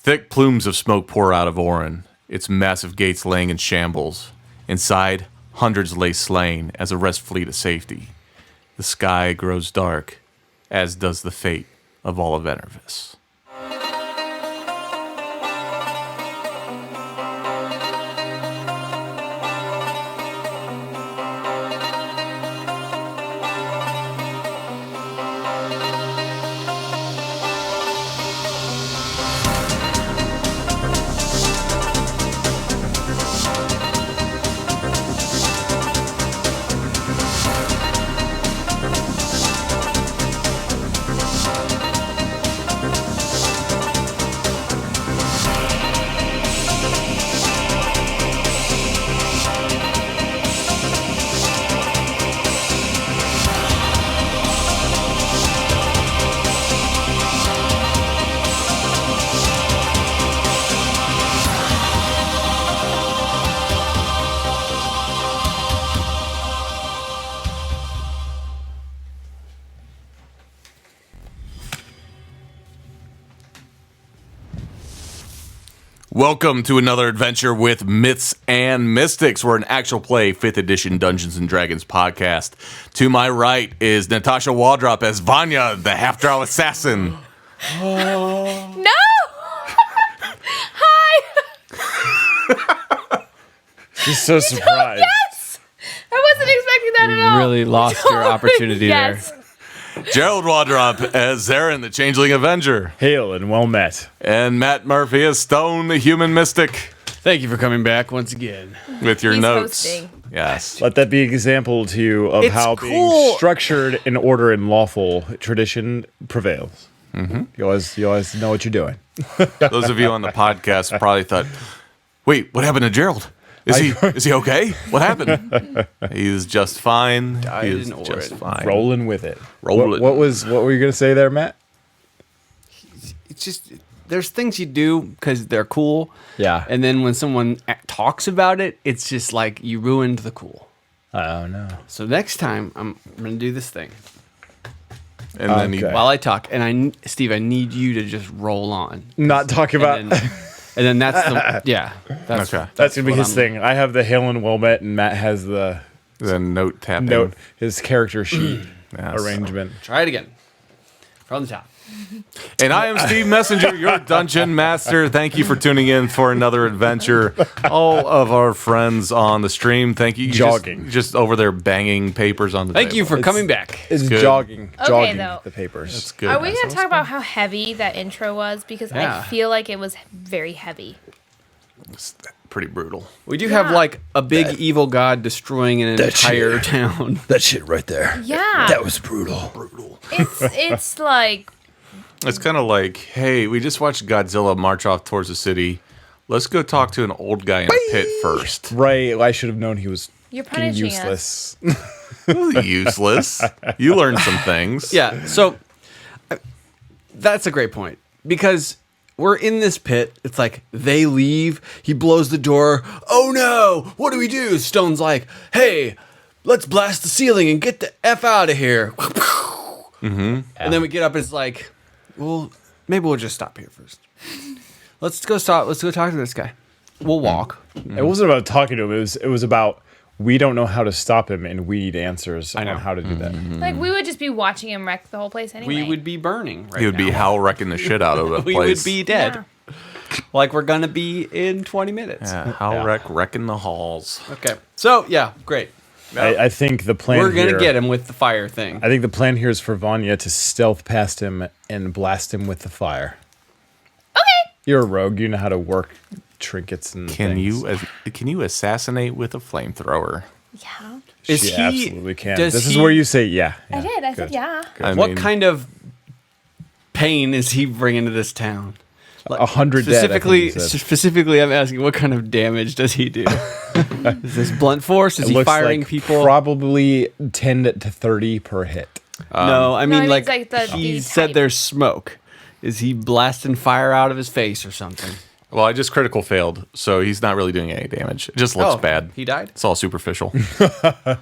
Thick plumes of smoke pour out of Orin, its massive gates laying in shambles. Inside, hundreds lay slain as the rest flee to safety. The sky grows dark, as does the fate of all of Enervis. Welcome to another adventure with Myths and Mystics. We're an actual play 5th edition Dungeons & Dragons podcast. To my right is Natasha Waldrop as Vanya, the half-drow assassin. No! Hi! She's so surprised. Yes! I wasn't expecting that at all. You really lost your opportunity yes. there. Gerald Waldrop as Zarin, the Changeling Avenger. Hail and well met. And Matt Murphy as Stone, the Human Mystic. Thank you for coming back once again. With your He's notes. hosting. Yes. Let that be an example to you of It's how cool. being structured in order and lawful tradition prevails. Mm-hmm. You always know what you're doing. Those of you on the podcast probably thought, wait, what happened to Gerald? Is he okay? What happened? He's just fine. Died He is in just Orin. fine. Rolling with it. Rolling. What were you gonna say there, Matt? It's just, there's things you do because they're cool. Yeah. And then when someone talks about it, it's just like you ruined the cool. Oh no. So next time, I'm going to do this thing. And then he, Okay. While I talk, and Steve, I need you to just roll on. Not talking about. And then that's the, yeah. That's, Okay. That's gonna be what his I'm- thing. I have the hail and well met, and Matt has the note tapping. note, his character sheet Yes. arrangement. Try it again. From the top. And I am Steve Messenger, your dungeon master. Thank you for tuning in for another adventure. All of our friends on the stream, thank you. Jogging. Just over there banging papers on the Thank table. you for coming back. It's good. jogging though. the papers. That's good. Are we going to talk about how heavy that intro was? Because Yeah. I feel like it was very heavy. It's pretty brutal. We do have like a big evil god destroying an entire town. That shit right there. Yeah. That was brutal. It's like, It's kind of like, hey, we just watched Godzilla march off towards the city. Let's go talk to an old guy in a pit first. Right. I should have known he was you're fucking punishing us. useless. Useless. You learned some things. Yeah, so that's a great point because we're in this pit. It's like they leave. He blows the door. Oh no! What do we do? Stone's like, hey, let's blast the ceiling and get the F out of here. And then we get up and it's like, well, maybe we'll just stop here first. Let's go talk to this guy. We'll walk. It wasn't about talking to him. It was about we don't know how to stop him, and we need answers on how to do that. Like, we would just be watching him wreck the whole place anyway. We would be burning right He would be now. Hal'Rek the shit out of the We place. would be dead. Like we're going to be in 20 minutes. Yeah, Hal'Rek wrecking the halls. Okay. So, yeah, great. I think the plan. We're going to here- get him with the fire thing. I think the plan here is for Vanya to stealth past him and blast him with the fire. Okay. You're a rogue. You know how to work trinkets and Can things. you assassinate with a flamethrower? Yeah. Is She he- absolutely can. does This is he- where you say yeah. I did. I said, good. yeah. I What mean, kind of pain is he bringing to this town? 100 dead. I think he said. Specifically, I'm asking what kind of damage does he do? Is this blunt force? Is It he looks firing like people? Probably 10 to 30 per hit. No, I mean I mean, like, it's like the he type. said there's smoke. Is he blasting fire out of his face or something? well, I just critical failed, so he's not really doing any damage. It just looks bad. He died? It's all superficial.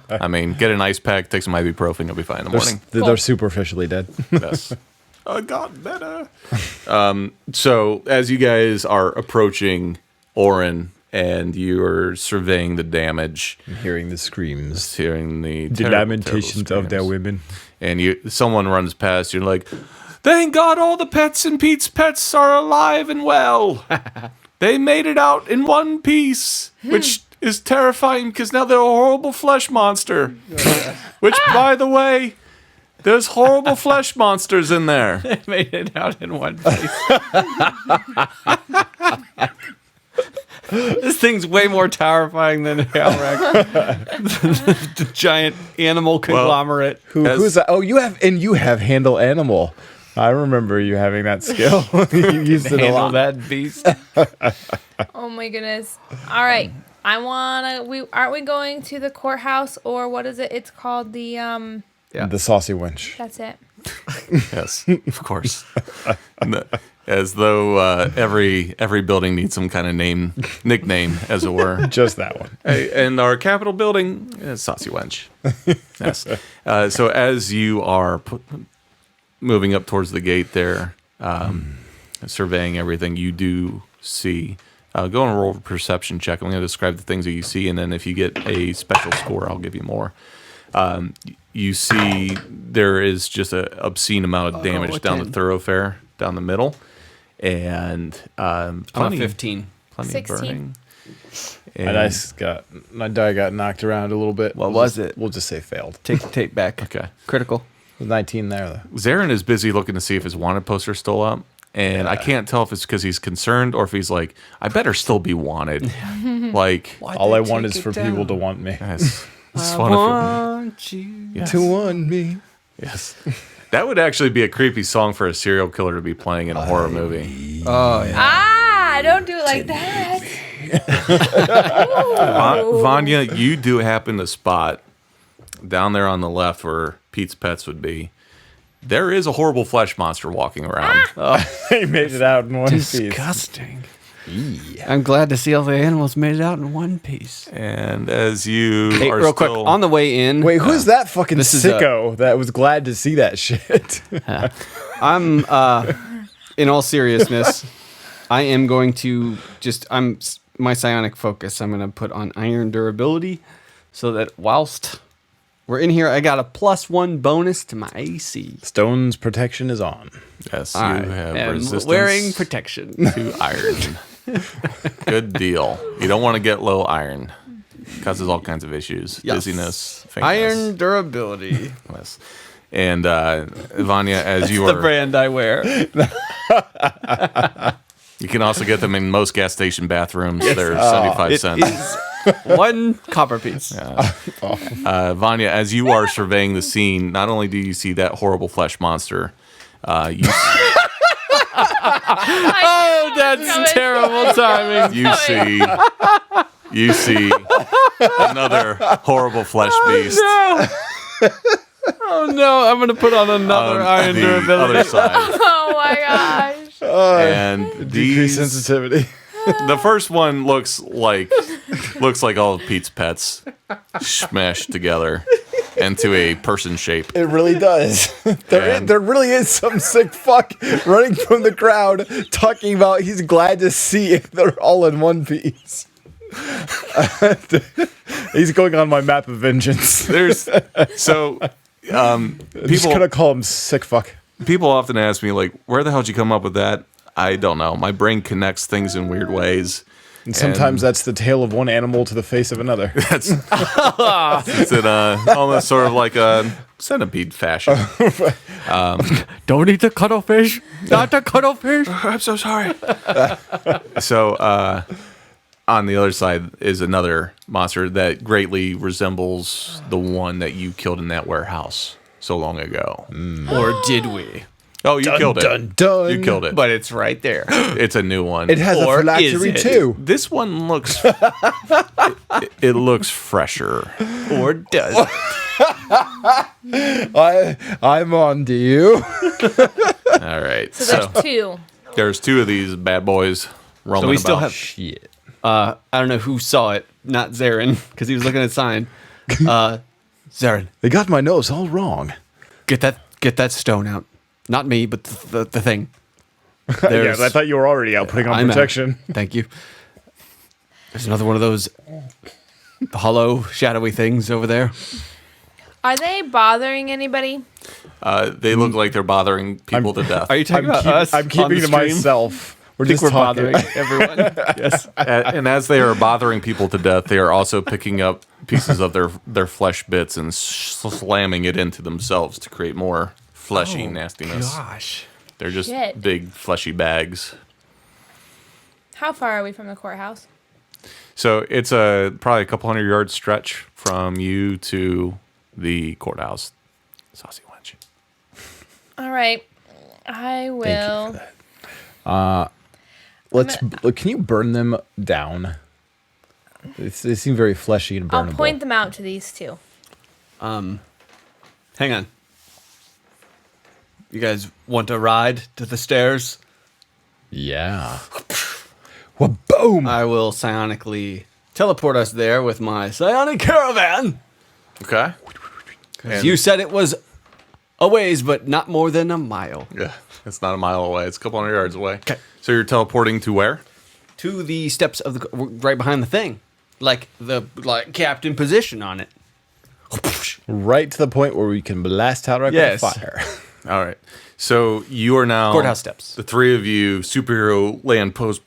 I mean, get an ice pack, take some ibuprofen, you'll be fine in the morning. They're superficially dead. Yes. got better. So as you guys are approaching Orin and you are surveying the damage, Hearing the screams, hearing the the terrible, lamentations terrible of their screams, women. and someone runs past, you're like, thank God all the pets in Pete's Pets are alive and well. They made it out in one piece, which is terrifying because now they're a horrible flesh monster. Which, by the way, there's horrible flesh monsters in there. Made it out in one piece. This thing's way more terrifying than Hal'Rek. The giant animal conglomerate. Who's that? Oh, you have handle animal. I remember you having that skill. You used it a Handle lot. that beast. Oh my goodness. All right. Aren't we going to the courthouse or what is it? It's called the Yeah. The saucy wench. that's it. Yes, of course. As though every building needs some kind of nickname, as it were. Just that one. Hey, and our Capitol building is Saucy Wench. Yes. So as you are moving up towards the gate there, surveying everything, you do see. Go and roll a perception check. I'm going to describe the things that you see, and then if you get a special score, I'll give you more. You see there is just an obscene amount of damage down the thoroughfare, down the middle, and plenty, 15. plenty 16. of burning. My die got knocked around a little bit. What was it? We'll just say failed. Take the tape back. Okay. Critical. 19 there though. Zarin is busy looking to see if his wanted poster's still up. And I can't tell if it's because he's concerned or if he's like, I better still be wanted. Like, All I want is for people to want me. yes. I want you. Yes. To want me. Yes. That would actually be a creepy song for a serial killer to be playing in a horror movie. Oh, yeah. Ah, don't do it like that. Vanya, you do happen to spot down there on the left where Pete's Pets would be. There is a horrible flesh monster walking around. They made it out in one piece. Disgusting. I'm glad to see all the animals made it out in one piece. And as you Hey, are real still... quick, on the way in, Wait, who's that fucking This is sicko that was glad to see that shit? I'm, in all seriousness, I am going to my psionic focus, I'm going to put on iron durability so that whilst we're in here, I got a +1 bonus to my AC. Stone's protection is on. Yes, you I have am resistance wearing protection. to iron. Good deal. You don't want to get low iron. Causes all kinds of issues. Yes. Dizziness, faintness. Iron durability. Yes. And Vanya, as you The are... brand I wear. You can also get them in most gas station bathrooms. They're 75 It cents. is 1 copper piece. Vanya, as you are surveying the scene, not only do you see that horrible flesh monster, Oh, that's terrible timing. you see another horrible flesh beast Oh no, I'm gonna put on another on iron the durability. other side. Oh my gosh. And Decrease these, sensitivity. the first one looks like all of Pete's Pets smashed together into a person shape. It really does. There really is some sick fuck running from the crowd talking about he's glad to see it. They're all in one piece. He's going on my map of vengeance. There's so I'm just gonna call him sick fuck. people often ask me like, where the hell did you come up with that? I don't know. My brain connects things in weird ways. And sometimes that's the tail of one animal to the face of another. That's it's in almost sort of like a centipede fashion. Don't eat the cuttlefish. Not the cuttlefish. I'm so sorry. So on the other side is another monster that greatly resembles the one that you killed in that warehouse so long ago. Or did we? Oh, you killed it. Dun, dun. You killed it. But it's right there. It's a new one. It has Or a is phylactery it? too. This one looks. It looks fresher. Or does it? I'm on to you. All right. So So there's two. there's two of these bad boys rolling So we still about. have. Shit. I don't know who saw it. Not Zarin, because he was looking at the sign. Zarin, They got my nose all wrong. get that stone out. Not me, but the thing. Yeah, I thought you were already out putting on I'm out. protection. Thank you. There's another one of those hollow, shadowy things over there. Are they bothering anybody? They look like they're bothering people to death. Are you talking about us? I'm keeping to myself. We're just We're talking. bothering everyone. Yes. And as they are bothering people to death, they are also picking up pieces of their flesh bits and slamming it into themselves to create more fleshy nastiness. Gosh. They're just Shit. big fleshy bags. How far are we from the courthouse? So it's probably a couple 100-yard stretch from you to the courthouse. Saucy wench. All right. I will. Thank you for that. Can you burn them down? They seem very fleshy and burnable. I'll point them out to these two. Hang on. You guys want a ride to the stairs? Yeah. Well, boom! I will psionically teleport us there with my psionic caravan. Okay. Because you said it was a ways, but not more than a mile. Yeah, it's not a mile away. It's a couple 100 yards away. Okay. So you're teleporting to where? To the steps of the right behind the thing, like captain position on it. Right to the point where we can blast Hal'Rek Yes. with fire. All right. So you are now Courthouse steps. The three of you superhero land pose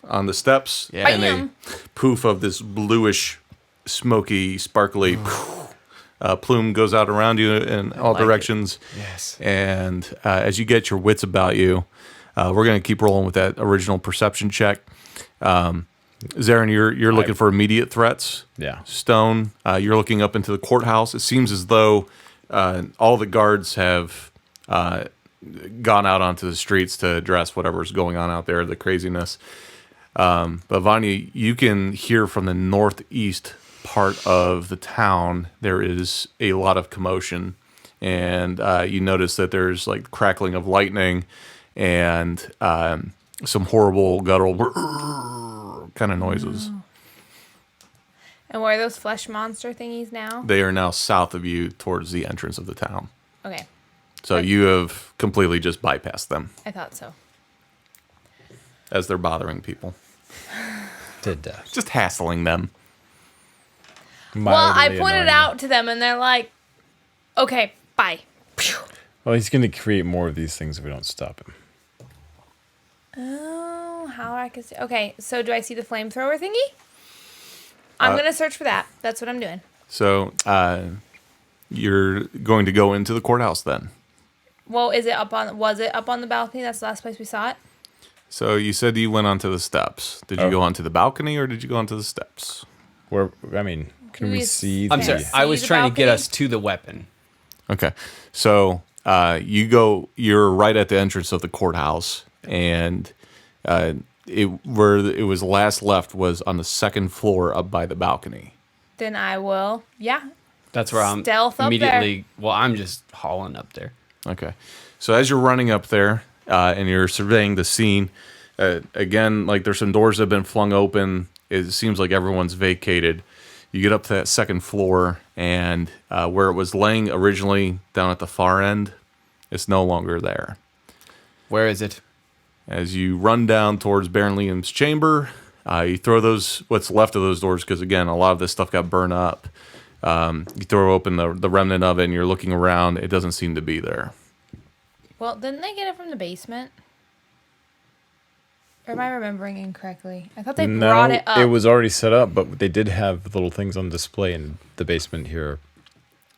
on the steps, Yeah. and Bam. a poof of this bluish, smoky, sparkly plume goes out around you in all like it. directions. Yes. And as you get your wits about you, we're going to keep rolling with that original perception check. Zarin, you're looking for immediate threats. Yeah. Stone, you're looking up into the courthouse. It seems as though all the guards have gone out onto the streets to address whatever's going on out there, the craziness. But Vanya, you can hear from the northeast part of the town, there is a lot of commotion. And you notice that there's like crackling of lightning and some horrible guttural kind of noises. And where are those flesh monster thingies now? They are now south of you towards the entrance of the town. Okay. So you have completely just bypassed them I thought so. as they're bothering people. To death. Just hassling them. Well, I Mildly pointed annoying. out to them and they're like, okay, bye. Well, he's going to create more of these things if we don't stop him. Oh, Hal'Rek is... Okay, so do I see the flamethrower thingy? I'm going to search for that. That's what I'm doing. So you're going to go into the courthouse then. Well, was it up on the balcony? That's the last place we saw it? So you said you went onto the steps. Did you go onto the balcony or did you go onto the steps? Can Who we is- see I'm the... sorry. See I was the trying to get balcony? us to the weapon. Okay. So you're right at the entrance of the courthouse, and where it was last left was on the second floor up by the balcony. Then I will, That's where I'm Stealth up immediately. Well, I'm just hauling up there. Okay. So as you're running up there and you're surveying the scene, again, like there's some doors that have been flung open. It seems like everyone's vacated. You get up to that second floor, and where it was laying originally down at the far end, it's no longer there. Where is it? As you run down towards Baron Liam's chamber, you throw what's left of those doors, because again, a lot of this stuff got burned up. You throw open the remnant of it, and you're looking around. It doesn't seem to be there. Well, didn't they get it from the basement? Or am I remembering incorrectly? I thought they brought it up. it was already set up, but they did have little things on display in the basement here.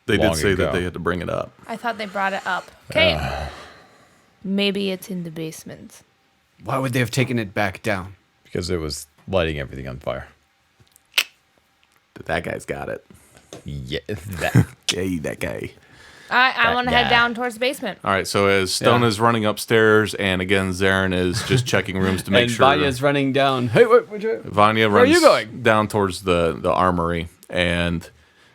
They Long did say ago. that they had to bring it up. I thought they brought it up. Okay. Maybe it's in the basement. Why would they have taken it back down? Because it was lighting everything on fire. But that guy's got it. Yeah, that. Yay, that guy. I want to head guy. down towards the basement. All right, so as Stone Yeah. is running upstairs, and again, Zarin is just checking rooms to make And sure. Vanya's running down. Hey, Vanya Where are runs you going? down towards the armory, and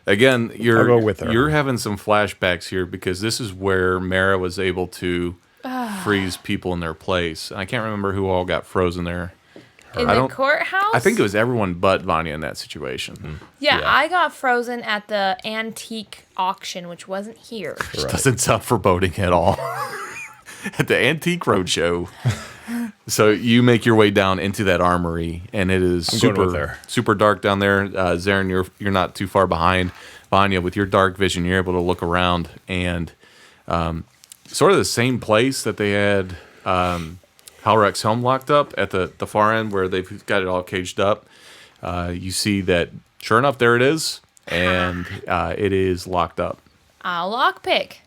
again, you're I'll go with her. you're having some flashbacks here because this is where Mara was able to freeze people in their place. I can't remember who all got frozen there. her. In the courthouse? I think it was everyone but Vanya in that situation. Yeah, I got frozen at the antique auction, which wasn't here. Right. Doesn't sound foreboding at all. At the Antique Roadshow. So you make your way down into that armory, and it is super dark down there. Zarin, you're not too far behind. Vanya, with your dark vision, you're able to look around, and sort of the same place that they had Hal'Rek's helm locked up at the far end where they've got it all caged up. You see that, sure enough, there it is, and it is locked up. I'll lockpick.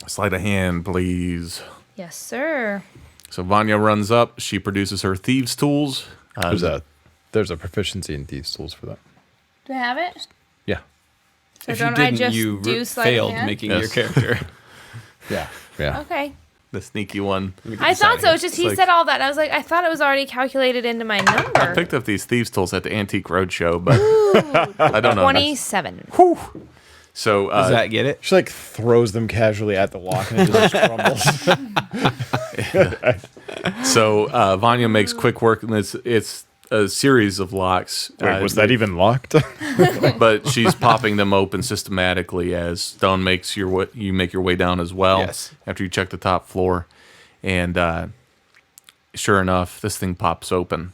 Sleight of hand, please. Yes, sir. So Vanya runs up. She produces her thieves' tools. There's a proficiency in thieves' tools for that. Do I have it? Yeah. So If you don't I didn't, just you do sleight of failed hand? making your character. Yeah. Okay. The sneaky one. I thought so. It's just he like- said all that. And I was like, I thought it was already calculated into my number. I picked up these thieves' tools at the Antique Roadshow, but I don't know. 27. So Does that get it? She like throws them casually at the lock and it just crumbles. So Vanya makes quick work, and it's a series of locks. Wait, was that even locked? But she's popping them open systematically as Stone makes you make your way down as well. Yes. After you check the top floor, and sure enough, this thing pops open,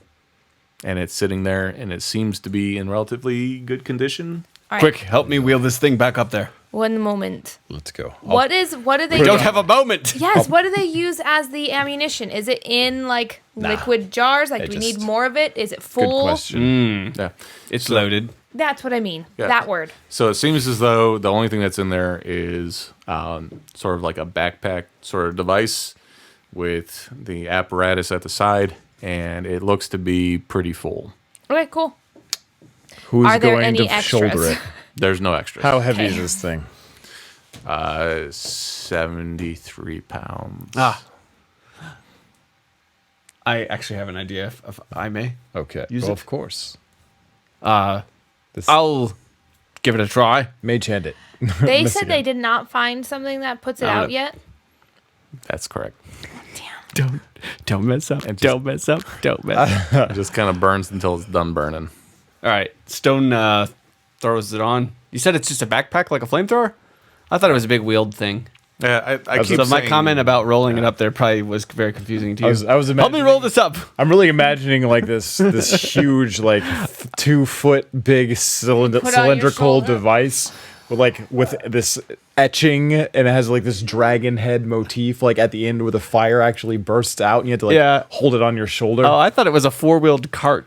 and it's sitting there, and it seems to be in relatively good condition. All right. Quick, help me wheel this thing back up there. One moment. Let's go. What do they We don't have a moment. Yes, what do they use as the ammunition? Is it in like liquid jars? Like, do we need more of it? Is it Good full? question. Yeah. It's loaded. That's what I mean. Yeah. That word. So it seems as though the only thing that's in there is sort of like a backpack sort of device with the apparatus at the side, and it looks to be pretty full. Okay, cool. Who's Are there going any to extras? shoulder it? There's no extras. How heavy Okay. is this thing? 73 pounds. I actually have an idea, if I may. Okay. Use well, it. of course. I'll give it a try. Mage hand it. They Missing said they it. did not find something that puts it No, out no. yet. That's correct. Don't mess up. And just- Don't mess up. Don't mess up. It just kind of burns until it's done burning. All right. Stone throws it on. You said it's just a backpack like a flamethrower? I thought it was a big wheeled thing. Yeah, I keep So my saying- comment about rolling it up there probably was very confusing to you. I was Help me imagining, roll this up. I'm really imagining like this huge like 2 foot big Put on your cylindrical shoulder. device with this etching, and it has like this dragon head motif like at the end where the fire actually bursts out and you have to like hold it on your shoulder. Oh, I thought it was a four-wheeled cart.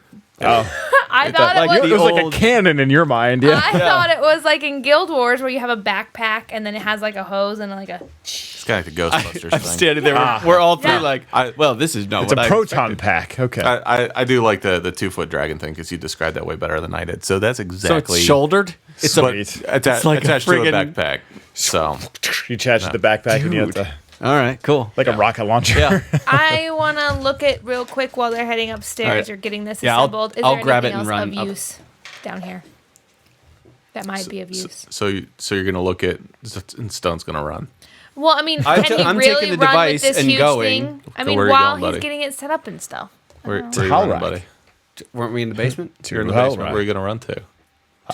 I thought like it it was. was like old- a cannon in your mind, yeah. I thought it was like in Guild Wars where you have a backpack and then it has like a hose and like a. It's kind of like the Ghostbusters I'm thing. standing there. We're all three Yeah. like, well, this is not It's what a I proton expected. pack. Okay. I do like the 2-foot dragon thing because you described that way better than I did. So that's So exactly. it's shouldered? It's but a, Sweet. attached like a to a friggin- backpack. So You attach the backpack and you have Dude. to all right, cool. like a rocket launcher. Yeah. I want to look at real quick while they're heading upstairs All right. or getting this Yeah, I'll- assembled. Is I'll there grab it anything and else run of up. use down here? That might be of use. so you're gonna look at and Stone's gonna run. Well, I mean, I'm can ta- he I'm really taking the run device with this and huge going. thing? I So mean, where are you while going, he's buddy? getting it set up and stuff. Where are you Hal'Rek. running, buddy? Weren't we in the basement? You're in the Hal'Rek. basement. Where are you gonna run to?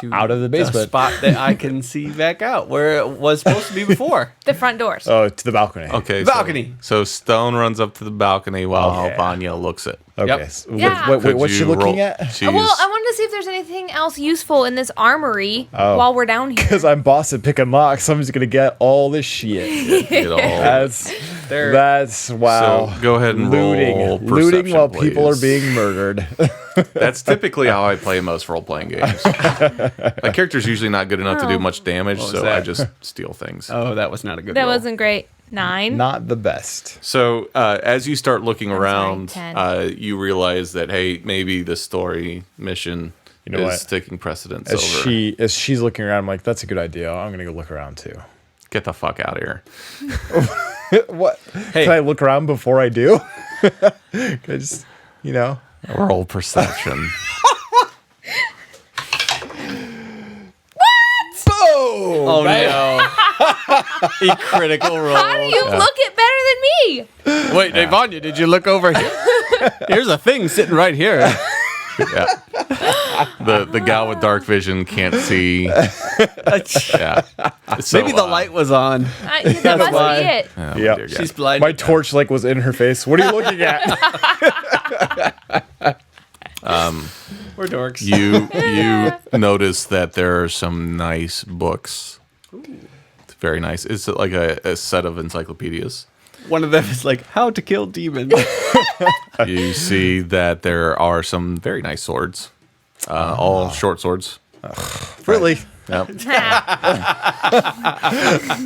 To Out of the a basement. spot that I can see back out where it was supposed to be before. The front doors. Oh, to the balcony. Okay, Balcony. So Stone runs up to the balcony while yeah. Vanya looks it. Okay. Yep. So Yeah. wait, Could what's she you looking roll- at? She's, Well, I wanted to see if there's anything else useful in this armory Oh. while we're down here. Because I'm boss at pick and lock, so I'm just gonna get all this shit. get all- That's wow. So go ahead and looting, roll looting while perception, people are please. being murdered. That's typically how I play most role-playing games. My character's usually not good enough to do much damage, was so that? I just steal things. Oh, that was not a good That roll. wasn't great. 9. Not the best. So as you start looking sorry, around, 10. you realize that hey, maybe the story mission You know is what? taking precedence As over. she's looking around, I'm like, that's a good idea. I'm gonna go look around too. Get the fuck out of here! What? Hey. Can I look around before I do? Can I just, Roll perception. Oh no! A critical roll. How do you look it better than me? Wait, hey, Vanya, did you look over here? Here's a thing sitting right here. Yeah. The gal with dark vision can't see. Yeah. So, Maybe the light was on. That must why. be it. oh, Yep. dear God. She's blind. My torch like was in her face. What are you looking at? We're dorks. You notice that there are some nice books. It's very nice. It's like a set of encyclopedias. One of them is like how to kill demons. You see that there are some very nice swords, all short swords. Really? Yep.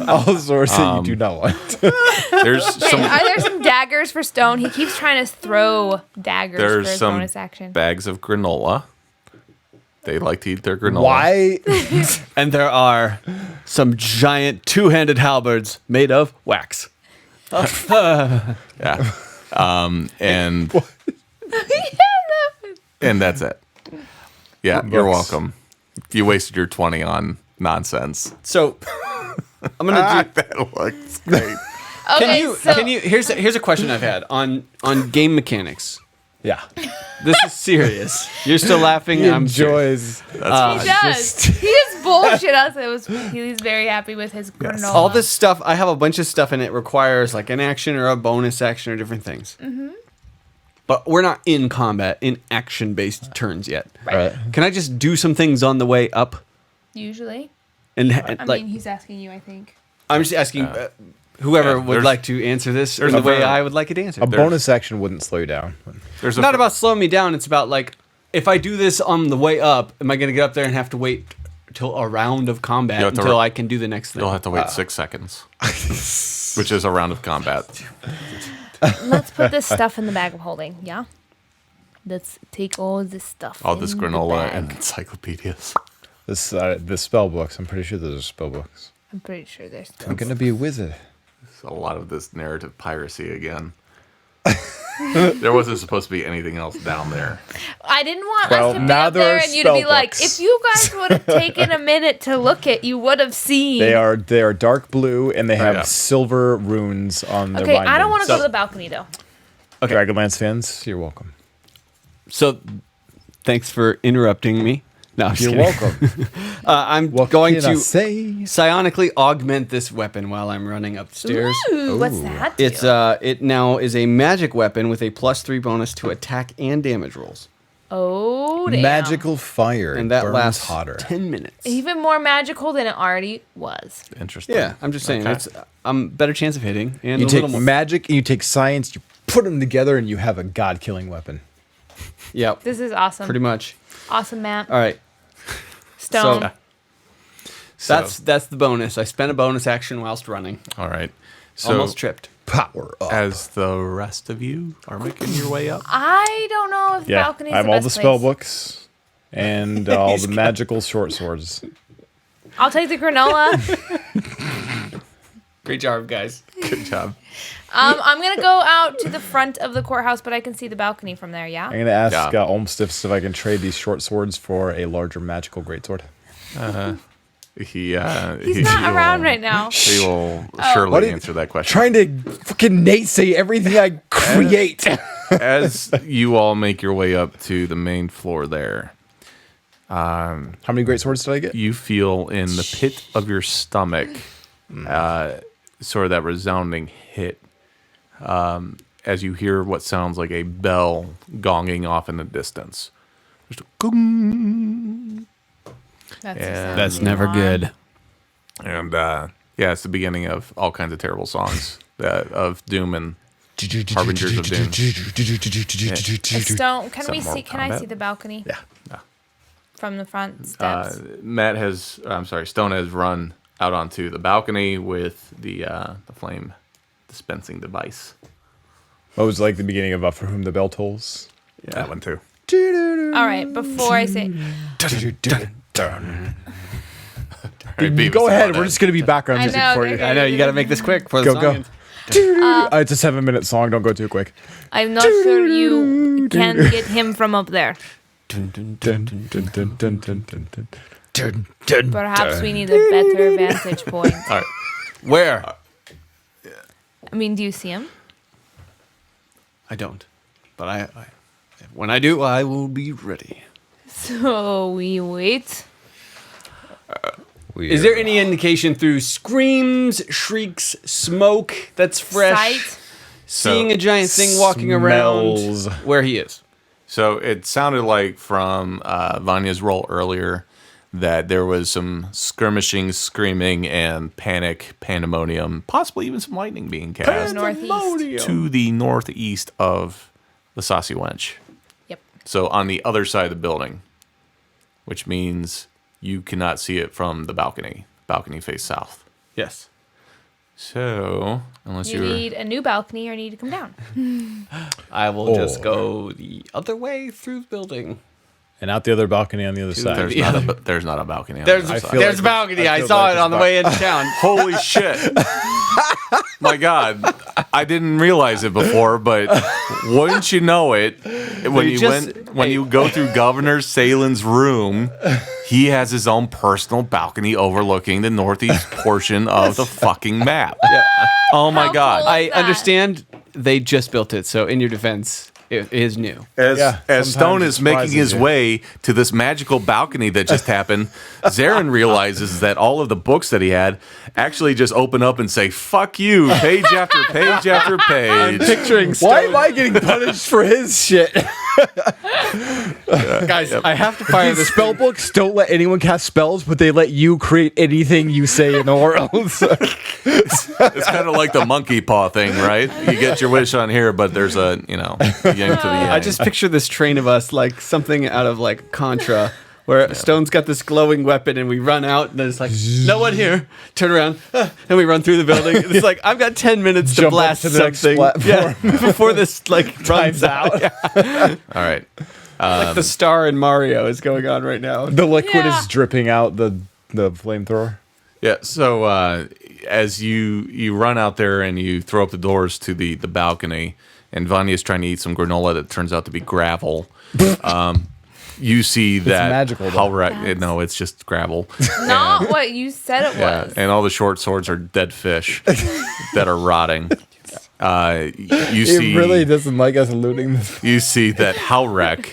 All sorts that you do not want. There's Wait, some. are there some daggers for Stone? He keeps trying to throw daggers for There's his some bonus action. bags of granola. They like to eat their granola. Why? And there are some giant two-handed halberds made of wax. Yeah. And that's it. Yeah, you're Books. welcome. You wasted your 20 on nonsense. So I'm gonna do. That looks great. Okay, Can you? Here's a question I've had on game mechanics. Yeah. This is serious. You're still laughing. He I'm serious. enjoys. He does. He just bullshit us. He's very happy with his granola. All this stuff. I have a bunch of stuff, and it requires like an action or a bonus action or different things. Mm-hmm. But we're not in combat in action-based turns yet. Right. Can I just do some things on the way up? Usually. And I like, mean, he's asking you, I think. I'm just asking whoever Yeah, would there's- like to answer this in there's the a way ver- I would like it answered. A bonus action wouldn't slow you down. There's Not about slowing me down. It's about like if I do this on the way up, am I going to get up there and have to wait till a round of combat You have to until ri- I can do the next thing? You'll have to wait 6 seconds, which is a round of combat. Let's put this stuff in the bag of holding, yeah? Let's take all this stuff. All this in the granola bag. and encyclopedias. The spell books. I'm pretty sure those are spell books. I'm pretty sure there's. I'm gonna be a wizard. It's a lot of this narrative piracy again. There wasn't supposed to be anything else down there. I didn't want Well, us to be now up there there are and you to be spell like, books. if you guys would have taken a minute to look at, you would have seen. They are dark blue and they have Yeah. silver runes on their Okay, bindings. I don't want to So- go to the balcony though. Okay. Dragonlance fans, you're welcome. So, thanks for interrupting me. No, I'm just You're kidding. welcome. I'm What going can I to say? psionically augment this weapon while I'm running upstairs. Ooh, what's that? Do? It's it now is a magic weapon with a +3 bonus to attack and damage rolls, oh damn. Magical fire. and that burns lasts hotter. 10 minutes. Even more magical than it already was. Interesting. Yeah, I'm just saying Okay. it's better chance of hitting and You a take little more. magic and you take science, you put them together, and you have a god-killing weapon. Yeah, This is awesome. pretty much. Awesome, Matt. All right, Stone. so that's the bonus. I spent a bonus action whilst running. All right. So Almost tripped. Power up. as the rest of you are making your way up, I don't know if the Yeah, balcony's I have the all best the spell place. books and all the magical short swords. I'll take the granola. Great job, guys. good job. I'm gonna go out to the front of the courthouse, but I can see the balcony from there. Yeah. I'm gonna ask Yeah. Olmstifs if I can trade these short swords for a larger magical greatsword. He He's not around right now. He will What surely did- answer that question. Trying to fucking naysay everything I create. As you all make your way up to the main floor there, How many great swords did I get? you feel in the pit of your stomach sort of that resounding hit as you hear what sounds like a bell gonging off in the distance. Just a gong. That's, Yeah. That's never good. And yeah, it's the beginning of all kinds of terrible songs of doom and harbingers of doom. Stone. Can Some we more see? Can I combat? see the balcony Yeah. from the front steps? Stone has run out onto the balcony with the flame dispensing device. What was like the beginning of For Whom the Bell Tolls? Yeah, that one too. All right. Before I say, Go ahead. We're just gonna be background I music know, for okay, you. okay. I know you got to make this quick for the Go, song go. ends. It's a 7-minute song. Don't go too quick. I'm not sure you can get him from up there. Perhaps we need a better vantage point. All right. Where? I mean, do you see him? I don't, but I have when I do, I will be ready. So we wait. Is there any indication through screams, shrieks, smoke that's fresh? Sight. Seeing a giant thing walking around Smells. where he is. So it sounded like from Vanya's roll earlier that there was some skirmishing, screaming, and panic, pandemonium, possibly even some lightning being cast Northeast. to the northeast of the Saucy Wench. Yep. So on the other side of the building, which means you cannot see it from the balcony. Balcony face south. Yes. So, unless You you're... need a new balcony or need to come down. I will just go the other way through the building. And out the other balcony on the other side. There's not a balcony on There's the other I side. feel there's like a balcony. I I feel saw like it on the it's way into town. Holy shit. My God. I didn't realize it before, but wouldn't you know it, when you go through Governor Salen's room, he has his own personal balcony overlooking the northeast portion of the fucking map. Oh my How God. cool. I that? understand they just built it, so in your defense, it is new. As sometimes Stone it is making surprises his you. way to this magical balcony that just happened, Zarin realizes that all of the books that he had actually just open up and say, fuck you, page after page after page. Picturing Why am I getting punished for his shit? guys? I have to fire These this spell books don't let anyone cast spells, but they let you create anything you say in the world. It's kind of like the monkey paw thing, right? You get your wish on here, but there's a, yin to the yang. I just picture this train of us like something out of like Contra, where Stone's got this glowing weapon and we run out and there's like no one here. Turn around and we run through the building. It's like I've got 10 minutes to Jump up blast to the next something. platform. Before this like runs Time's out. All right. Like the star in Mario is going on right now. The liquid Yeah. is dripping out the flamethrower. Yeah, so as you run out there and you throw up the doors to the balcony, and Vanya's trying to eat some granola that turns out to be gravel, you see that magical, though. Hal'Rek, no, it's just gravel. Not what you said it Yeah, was. and all the short swords are dead fish that are rotting. You see, It really doesn't like us looting this. you see that Hal'Rek,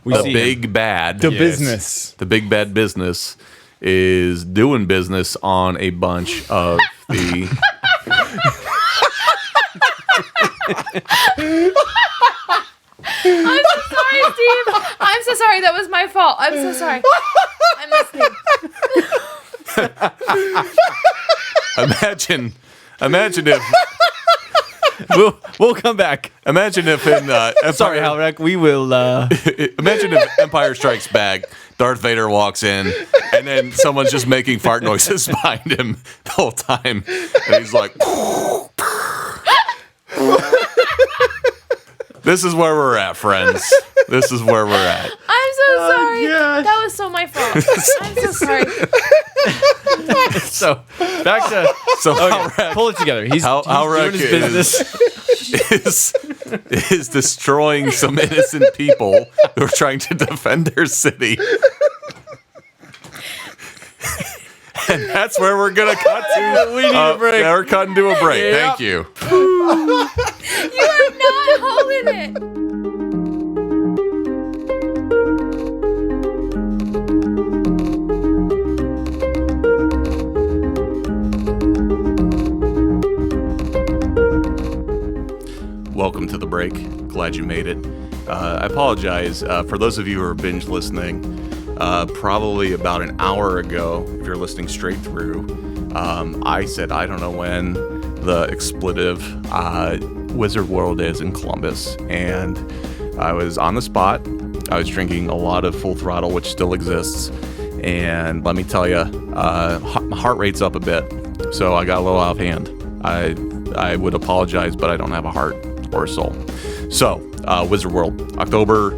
We the see big bad, the business. the big bad business, is doing business on a bunch of the. I'm so sorry, Steve. I'm so sorry. That was my fault. I'm so sorry. I'm listening. Imagine if. We'll come back. Imagine if in Empire, Sorry, Hal'Rek. We will. Imagine if Empire Strikes Back, Darth Vader walks in, and then someone's just making fart noises behind him the whole time, and he's like. This is where we're at, friends. This is where we're at. I'm so sorry. gosh. That was so my fault. I'm so sorry. So back to Hal'Rek pull it together. He's Hal'Rek doing his business. is destroying some innocent people who are trying to defend their city. And that's where we're gonna cut to. We need a break. Yeah, we're cutting to a break. Yep. Thank you. You are not holding it. Welcome to the break. Glad you made it. I apologize for those of you who are binge listening. Probably about an hour ago, if you're listening straight through, I said I don't know when the expletive Wizard World is in Columbus, and I was on the spot. I was drinking a lot of Full Throttle, which still exists, and let me tell you, my heart rate's up a bit, so I got a little out of hand. I would apologize, but I don't have a heart or a soul. So, Wizard World, October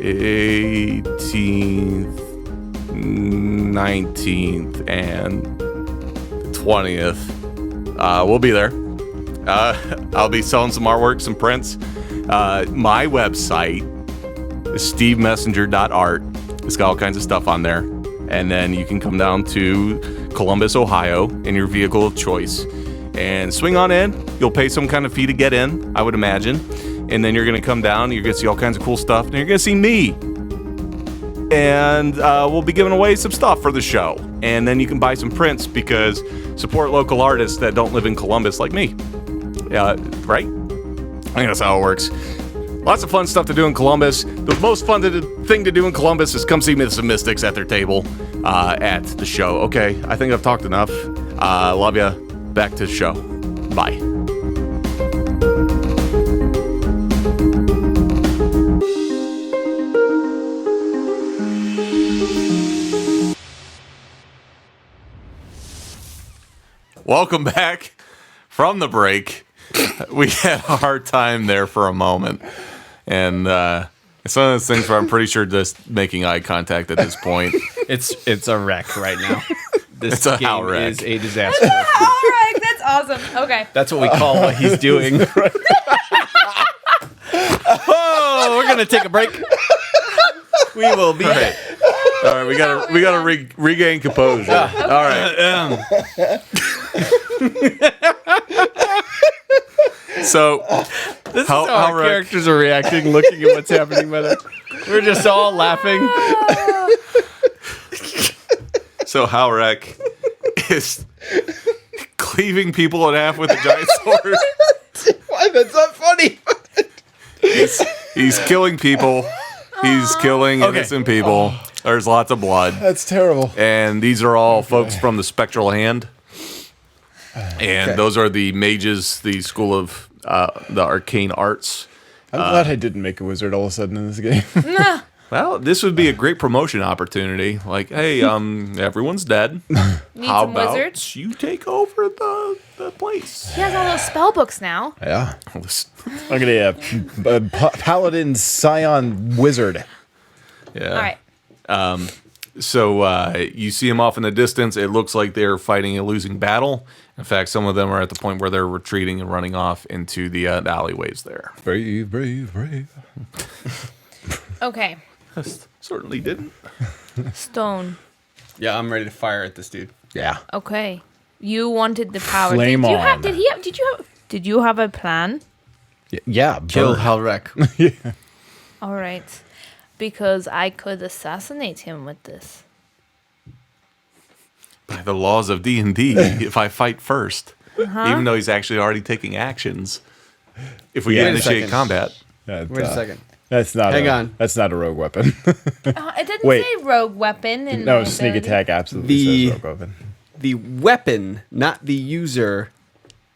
18th, 19th, and 20th. We'll be there. I'll be selling some artwork, some prints. My website is stevemessenger.art. It's got all kinds of stuff on there. And then you can come down to Columbus, Ohio in your vehicle of choice and swing on in. You'll pay some kind of fee to get in, I would imagine. and then you're going to come down, and you're going to see all kinds of cool stuff, and you're going to see me. And we'll be giving away some stuff for the show. And then you can buy some prints because support local artists that don't live in Columbus like me. Right? I think that's how it works. Lots of fun stuff to do in Columbus. The most fun thing to do in Columbus is come see Myths and Mystics at their table at the show. Okay, I think I've talked enough. Love ya. Back to the show. Bye. Welcome back from the break. We had a hard time there for a moment. And it's one of those things where I'm pretty sure just making eye contact at this point. It's a wreck right now. This It's a game Hal'Rek. is a disaster. Hal'Rek, that's awesome. Okay. That's what we call what he's doing. Oh, we're gonna take a break. We will be. All right, we gotta regain composure. All right. So This is how our Hal'Rek- characters are reacting, looking at what's happening. We're just all laughing. So Hal'Rek is cleaving people in half with a giant sword. Why? That's not funny. He's killing people. He's killing innocent people. There's lots of blood. That's terrible. And these are all folks from the Spectral Hand. And those are the mages, the school of the arcane arts. I'm glad I didn't make a wizard all of a sudden in this game. Well, this would be a great promotion opportunity. Like, hey, everyone's dead. Need How some about wizards? you take over the place? He has all those spell books now. Yeah. I'm gonna paladin scion wizard. Yeah. All right. So you see them off in the distance. It looks like they're fighting a losing battle. In fact, some of them are at the point where they're retreating and running off into the alleyways there. Brave, brave, brave. Okay. Certainly didn't. Stone. Yeah, I'm ready to fire at this dude. Yeah. Okay. You wanted the power. Flame on. Did you have a plan? Yeah. Kill burn. Hal'Rek. All right. Because I could assassinate him with this. By the laws of D&D, if I fight first, even though he's actually already taking actions, if we Yeah. Wait a initiate second. combat. That, Wait a second. That's not. Hang on. That's not a rogue weapon. It didn't Wait. say rogue weapon. In No, my sneak ability. attack absolutely The- says rogue weapon. The weapon, not the user,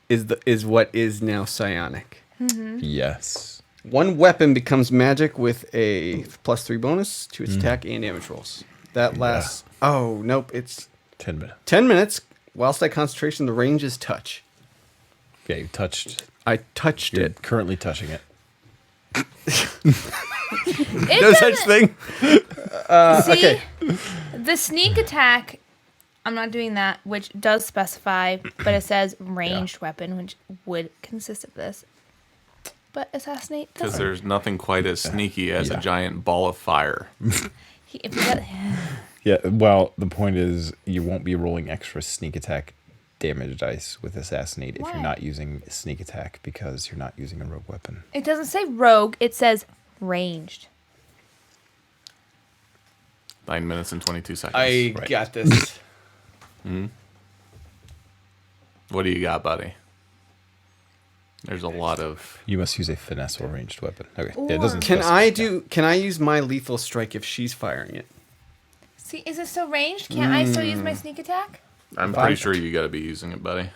is what is now psionic. Yes. One weapon becomes magic with a +3 bonus to its attack and damage rolls. That lasts. Oh nope, it's 10 minutes. 10 minutes. Whilst at concentration, the range is touch. Yeah, you touched. I touched You're it. currently touching it. It No doesn't- such thing. See, Okay. the sneak attack, I'm not doing that, which does specify, but it says ranged weapon, which would consist of this. But assassinate Because doesn't. there's nothing quite as sneaky as a Yeah. giant ball of fire. If you got, Yeah, well, the point is you won't be rolling extra sneak attack damage dice with assassinate if Why? you're not using sneak attack because you're not using a rogue weapon. it doesn't say rogue, it says ranged. 9 minutes and 22 seconds. I Right. got this. What do you got, buddy? There's a lot of... You must use a finesse or ranged weapon. Okay, yeah, it Or- doesn't. Can specify. I do? Can I use my lethal strike if she's firing it? See, is it still ranged? Can't I still use my sneak attack? I'm pretty sure you got to be using it, buddy.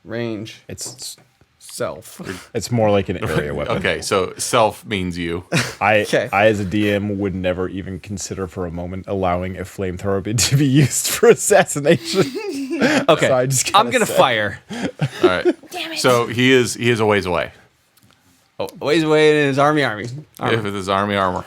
Range It's self. more like an area weapon. Okay, so self means you. Okay. I as a DM would never even consider for a moment allowing a flamethrower to be used for assassination. Okay. So I just I'm gotta gonna say. fire. All right. Damn it. So he is a ways away. Oh, ways away in his army. If with his army armor.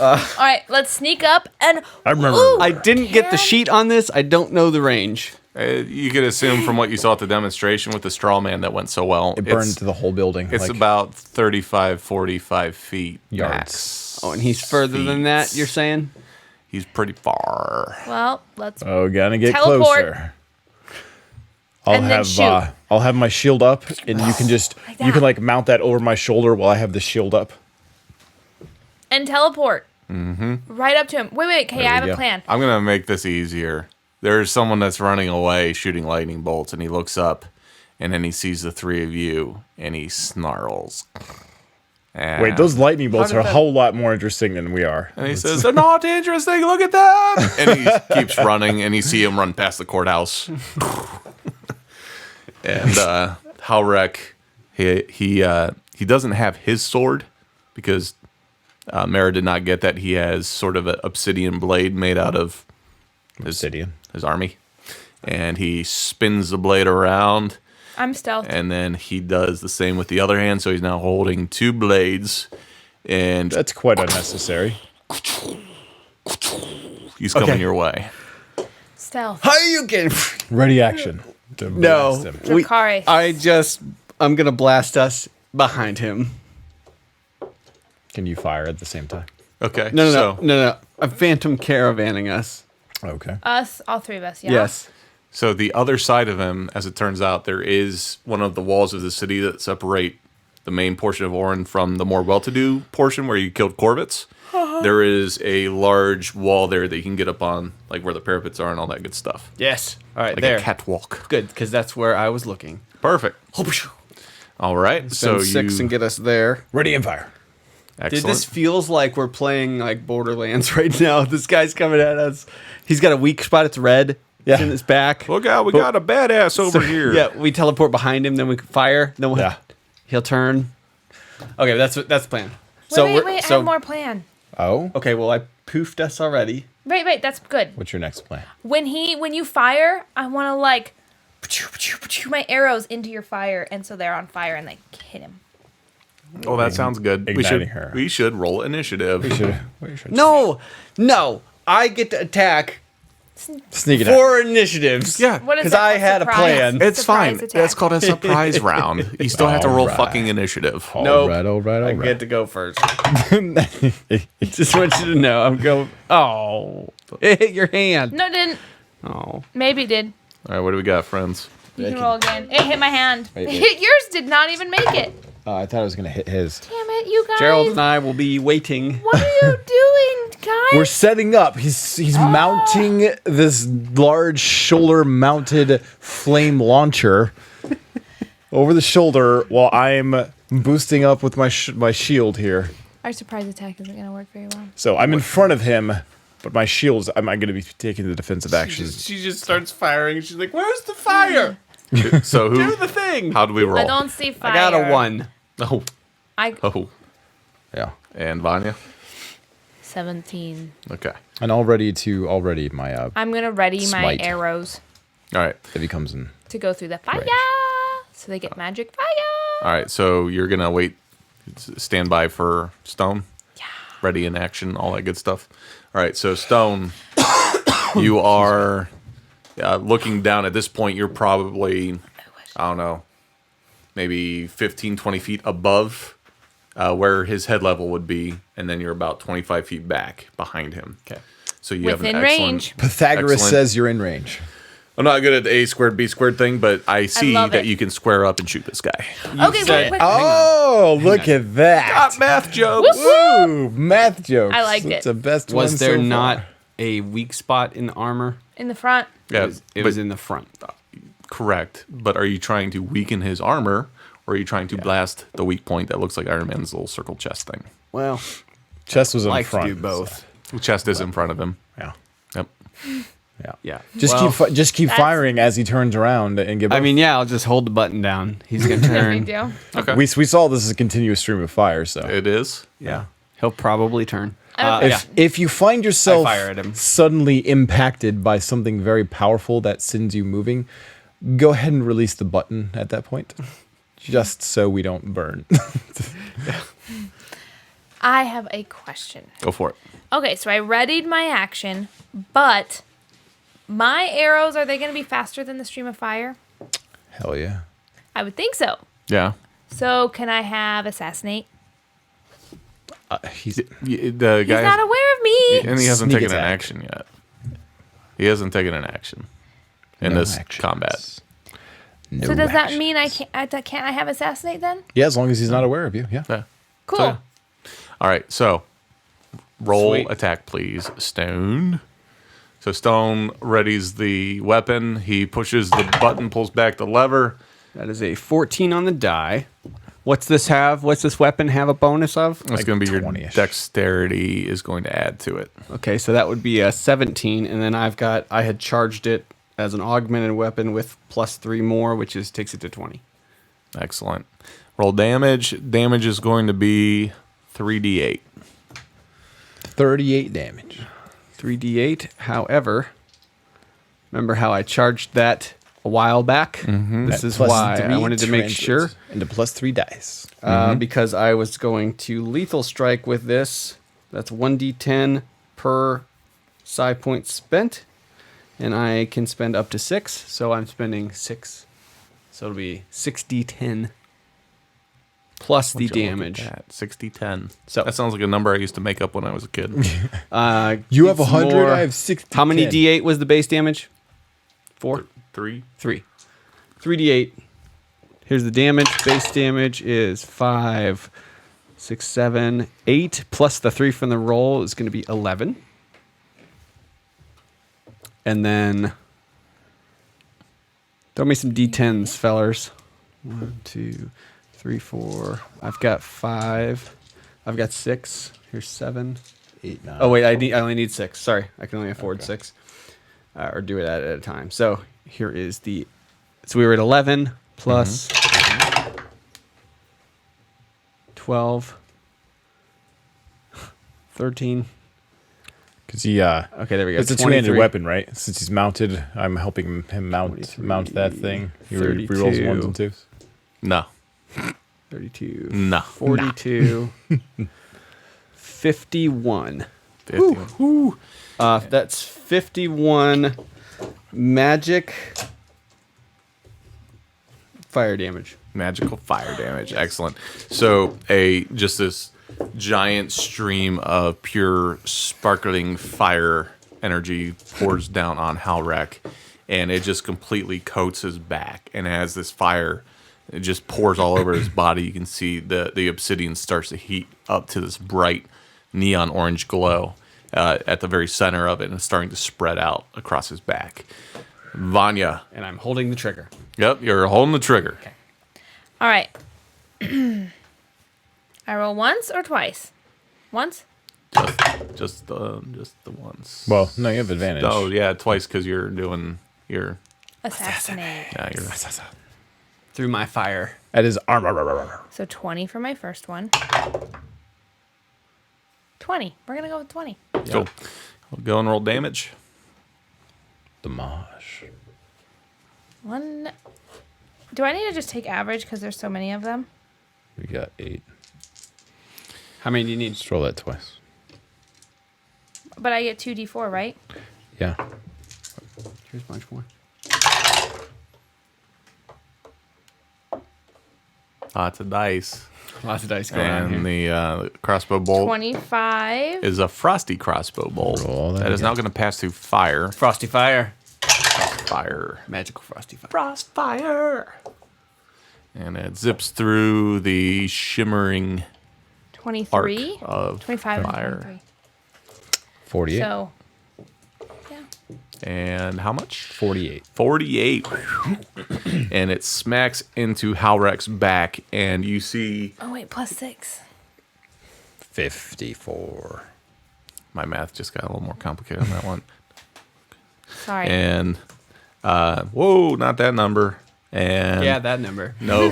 All right, let's sneak up and. I remember- Ooh, I didn't get the sheet on this. I don't know the range. You could assume from what you saw at the demonstration with the straw man that went so well. It burned to the whole building. It's like, about 35, 45 feet Yards. max. Oh, and he's further than that. Feet. You're saying? He's pretty far. Well, let's. oh, gonna get Teleport. closer. And then shoot. I'll have my shield up, and you can just Like you can that. like mount that over my shoulder while I have the shield up. And teleport. Right up to him. Wait. Okay, There I we have a go. plan. I'm gonna make this easier. There's someone that's running away, shooting lightning bolts, and he looks up, and then he sees the three of you, and he snarls. And, Wait, those lightning bolts did are a that- whole lot more interesting than we are. And he says, "They're not interesting. Look at them!" And he keeps running, and you see him run past the courthouse. And Hal'Rek, he doesn't have his sword because Mara did not get that. He has sort of an obsidian blade made out of Obsidian. his army, and he spins the blade around, I'm stealth. and then he does the same with the other hand. So he's now holding two blades, and That's quite unnecessary. he's coming Okay. your way. Stealth. How you can? Ready action. To No, blast him. Dracarys. I'm gonna blast us behind him. Can you fire at the same time? Okay. No. I'm phantom caravanning us. Okay. Us, all three of us, yeah? Yes. So the other side of him, as it turns out, there is one of the walls of the city that separate the main portion of Orin from the more well-to-do portion where you killed Corvets. There is a large wall there that you can get up on, like where the parapets are and all that good stuff. Yes. All right. Like there. a catwalk. Good, because that's where I was looking. Perfect. All right. So So six you and get us there. Ready and fire. Dude, excellent. this feels like we're playing like Borderlands right now. This guy's coming at us. He's got a weak spot. It's red. Yeah. It's in his back. Look out! We got a badass over here. Yeah, we teleport behind him, then we fire. Then Yeah. he'll turn. Okay, that's the plan. Wait, I have more plan. Oh. Okay, well I poofed us already. Wait, that's good. What's your next plan? When you fire, I want to like shoot my arrows into your fire, and so they're on fire and like hit him. Oh, that sounds good. Igniting her. We should roll initiative. We should No, I get to attack sneak it out. 4 initiatives. Yeah, What is 'Cause that? I A had a surprise? plan. It's Surprise fine. attack. That's called a surprise round. You still have to roll Alright. fucking initiative. Nope. All right. I get to go first. Just want you to know, I'm going. Oh, it hit your hand. No, it didn't. Oh, Maybe it did. All right, what do we got, friends? You can roll again. It hit my hand. Wait. Yours did not even make it. Oh, I thought I was gonna hit his. Damn it, you guys. Gerald and I will be waiting. What are you doing, guys? We're setting up. He's mounting this large shoulder-mounted flame launcher over the shoulder while I'm boosting up with my shield here. Our surprise attack isn't going to work very well. So I'm in front of him, but my shield's. I'm going to be taking the defensive action. She just starts firing. She's like, "Where's the fire? So who? Do the thing." How do we roll? I don't see fire. I got a 1. Oh, I oh, Yeah, and Vanya. 17. Okay. and already my I'm going to ready my Smite. arrows All right. if he comes in. to go through the fire. Range. So they get magic fire. All right. So you're gonna wait, stand by for Stone. Yeah. Ready in action, all that good stuff. All right. So Stone, you are looking down. At this point, you're probably, I don't know, maybe 15, 20 feet above where his head level would be, and then you're about 25 feet back behind him. Okay. So you have Within an excellent, range. Pythagoras excellent- says you're in range. I'm not good at the A squared B squared thing, but I see love that it. you can square up and shoot this guy. Okay, wait. Oh, look at that! Got math jokes. Woo! Math jokes. I liked That's it. the best one Was there so not far. a weak spot in the armor? In the front. Yeah, It was in the front. correct. But are you trying to weaken his armor, or are you trying to blast the weak point that looks like Iron Man's little circle chest thing? Well, Chest was in like front? to do both. The chest is in front of him. So, yeah, Yep. yeah. Yeah. Just Well, keep That's- firing as he turns around and get. I mean, yeah, I'll just hold the button down. He's gonna No turn. big deal. Okay. we saw this as a continuous stream of fire. So It is. Yeah. He'll probably turn. Okay. if you find yourself I fire at him. suddenly impacted by something very powerful that sends you moving, go ahead and release the button at that point, just so we don't burn. I have a question. Go for it. Okay, so I readied my action, but my arrows, are they going to be faster than the stream of fire? Hell yeah! I would think so. Yeah. So can I have assassinate? He's The He's guy, not aware of me. and he hasn't Sneak taken an attack. action yet. He hasn't taken an action in no this actions. combat. No So does that actions. mean I can't I have assassinate then? Yeah, as long as he's not aware of you. Yeah. Yeah. Cool. So, all right, so roll Sweet. attack, please, Stone. So Stone readies the weapon. He pushes the button, pulls back the lever. That is a 14 on the die. What's this have? What's this weapon have a bonus of? That's Like going to be your 20-ish. dexterity is going to add to it. Okay, so that would be a 17, and then I had charged it as an augmented weapon with +3 more, which takes it to 20. Excellent. Roll damage. Damage is going to be 3d8. 38 damage. 3d8. However, remember how I charged that a while back? This That is plus why I 3 wanted to make sure. translates into +3 dice. Because I was going to lethal strike with this. That's 1d10 per psi point spent, and I can spend up to 6, so I'm spending 6. So it'll be 6d10 plus the damage. 60-10. So- that sounds like a number I used to make up when I was a kid. You have It's 100, more- I have 60. How many d8 was the base damage? 4? 3. 3. 3d8. Here's the damage. Base damage is 5, 6, 7, 8. Plus the 3 from the roll is going to be 11. And then throw me some d10s, fellers. 1, 2, 3, 4. I've got 5. I've got 6. Here's 7. 8, 9. Oh wait, I only need 6. Sorry, I can only afford 6, or do it at a time. So here is the. So we were at 11 plus 12, 13. Because he, Okay, there we go. it's a two-handed 23. weapon, right? Since he's mounted, I'm helping him mount that thing. He rerolls 32. 1s and 2s. No. 32. No. 42. 51. 50. That's 51 magic fire damage. Magical fire damage. Excellent. So just this giant stream of pure sparkling fire energy pours down on Hal'Rek, and it just completely coats his back. And as this fire it just pours all over his body, you can see the obsidian starts to heat up to this bright neon orange glow at the very center of it, and it's starting to spread out across his back. Vanya. And I'm holding the trigger. Yep, you're holding the trigger. All right. I roll once or twice? Once? Just the once. Well, no, you have advantage. Oh yeah, twice because you're doing your Assassinate. your Through my fire. At his arm. So 20 for my first one. 20. We're going to go with 20. Cool. We'll go and roll damage. Damage. One. Do I need to just take average because there's so many of them? We got 8. How many do you need? Just roll that twice. But I get 2d4, right? Yeah. Here's a bunch more. Lots of dice. Lots of dice going on And here. the crossbow bolt 25. is a frosty crossbow bolt Roll that that is again. now going to pass through fire. Frosty fire. Fire. Magical frosty fire. Frost fire. And it zips through the shimmering arc 23. of 25 and fire. 23. 48. So, yeah. And how much? 48. 48. And it smacks into Hal'Rek's back, and you see Oh, wait, plus 6. 54. my math just got a little more complicated on that one. Sorry. And whoa, not that number. And Yeah, that number. no.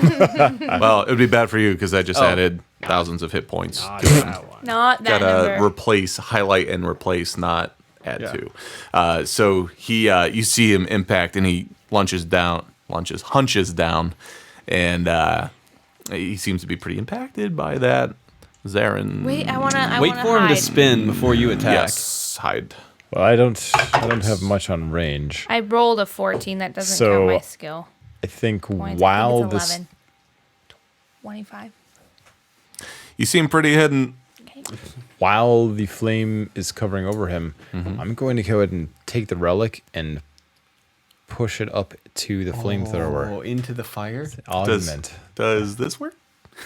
Well, it would be bad for you because I just Oh. added thousands of hit points. That one. Not that Gotta number. replace, highlight, and replace, not add Yeah. to. So he, you see him impact, and he hunches down, and he seems to be pretty impacted by that. Zarin, Wait, I want to Wait for him to spin before you attack. yes, hide. Well, I don't have much on range. I rolled a 14. That doesn't So- count my skill I think points. while I think it's this 11. 25. You seem pretty hidden. Okay. while the flame is covering over him, I'm going to go ahead and take the relic and push it up to the flamethrower. Oh, into the fire. Augment. Does this work?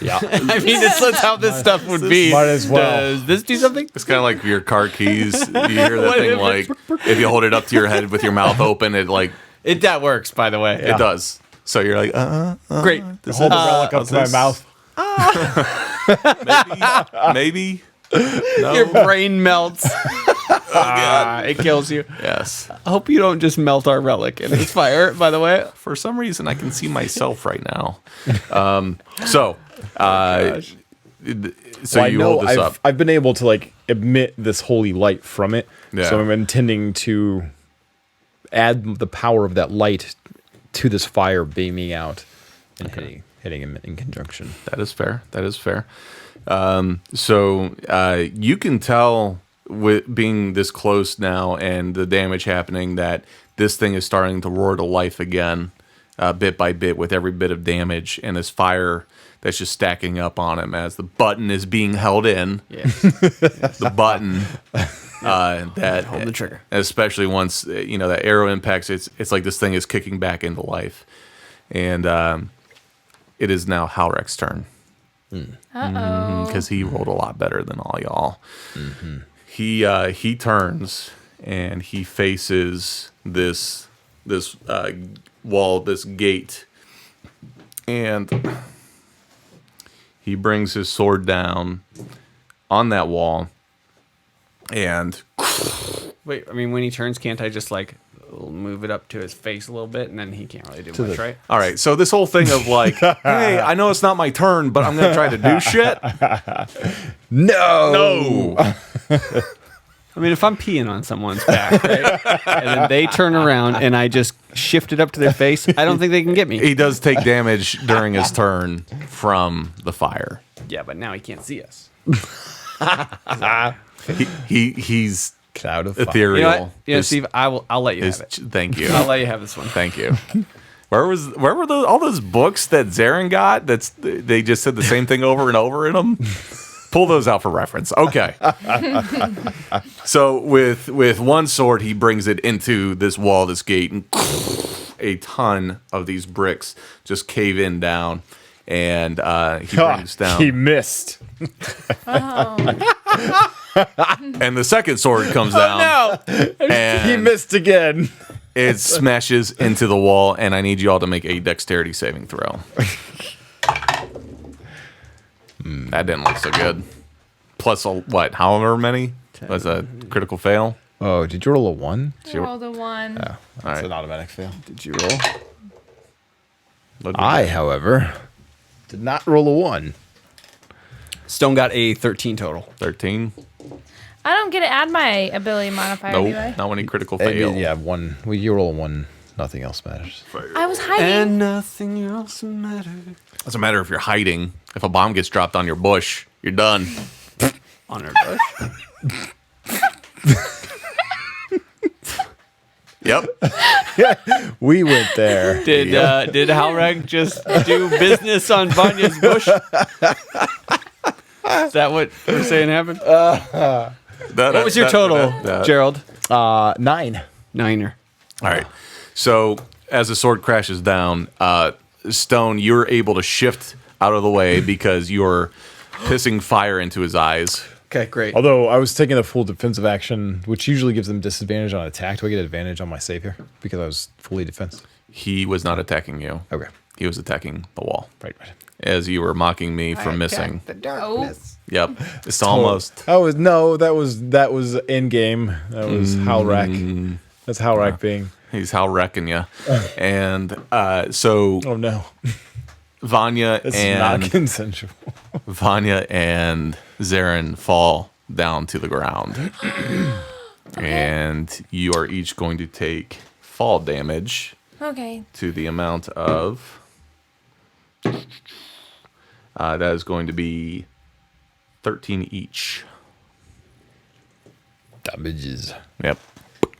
Yeah. I mean, that's how this stuff would be. Might as well. Does this do something? It's kind of like your car keys. You hear that thing like if you hold it up to your head with your mouth open, it like That works, by the way. it does. So you're like, Great. Hold the relic up to my mouth. maybe. No. Your brain melts. It kills you. Yes. I hope you don't just melt our relic in this fire, by the way. For some reason, I can see myself right now. So Well, I you know hold this up. I've been able to like emit this holy light from it. Yeah. So I'm intending to add the power of that light to this fire beaming out and hitting him in conjunction. That is fair. That is fair. So you can tell with being this close now and the damage happening that this thing is starting to roar to life again, bit by bit with every bit of damage and this fire that's just stacking up on him as the button is being held in. Yes. The button that Hold the trigger. especially once that arrow impacts, it's like this thing is kicking back into life, and it is now Hal'Rek's turn. Uh-oh. Because he rolled a lot better than all y'all. Mm-hmm. He turns and he faces this wall, this gate, and he brings his sword down on that wall. And Wait, I mean, when he turns, can't I just like move it up to his face a little bit, and then he can't really do much, right? all right, so this whole thing of like, hey, I know it's not my turn, but I'm gonna try to do shit. No. I mean, if I'm peeing on someone's back, right, and then they turn around and I just shift it up to their face, I don't think they can get me. He does take damage during his turn from the fire. Yeah, but now he can't see us. He's Cloud of fire. ethereal. You know what? Yeah, His- Steve, I'll let you his- have it. Thank you. I'll let you have this one. Thank you. Where were all those books that Zarin got? They just said the same thing over and over in them. Pull those out for reference. Okay. So with one sword, he brings it into this wall, this gate, and a ton of these bricks just cave in down, and he brings down. He missed. And the second sword comes down. And He missed again. it smashes into the wall, and I need you all to make a dexterity saving throw. That didn't look so good. Plus, however many? Was a critical fail? Oh, did you roll a 1? I rolled a 1. All It's right. an automatic fail. Did you roll? I, however, did not roll a 1. Stone got a 13 total. 13? I don't get to add my ability modifier, do I? Nope. Not when he critical I fail. mean, yeah, 1. Well, you roll a 1. Nothing else matters. I was hiding. And nothing else matters. Doesn't matter if you're hiding. If a bomb gets dropped on your bush, you're done. On our bush. Yep. We went there. Did Hal'Rek just do business on Vanya's bush? Is that what we're saying happened? What was your total, Gerald? 9. Niner. All right. So as the sword crashes down, Stone, you're able to shift out of the way because you're pissing fire into his eyes. Okay, great. Although I was taking the full defensive action, which usually gives them disadvantage on attack. Do I get advantage on my save here? Because I was fully defense. He was not attacking you. Okay. He was attacking the wall. Right. As you were mocking me for missing. The darkness. Yep. It's almost. That was in game. That was Hal'Rek. That's Hal'Rek being. He's Hal'Reking you. And so Oh no. Vanya This is not and consensual. Vanya and Zarin fall down to the ground. And you are each going to take fall damage Okay. to the amount of that is going to be 13 each. Damages. Yep.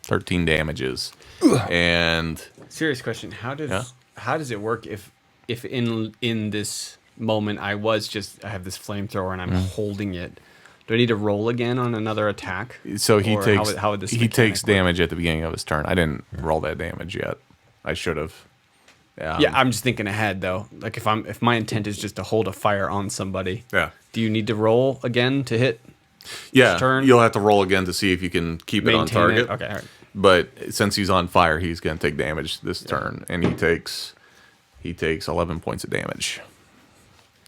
13 damages. And Serious question. How does it work if in this moment I have this flamethrower and I'm holding it? Do I need to roll again on another attack? so he Or takes how would this he mechanic takes work? damage at the beginning of his turn. I didn't roll that damage yet. I should have. Yeah, I'm just thinking ahead though. Like if my intent is just to hold a fire on somebody. Yeah. Do you need to roll again to hit? Yeah, turn? you'll have to roll again to see if you can keep it on Maintain target. it? Okay, all right. But since he's on fire, he's going to take damage this turn, and he takes 11 points of damage.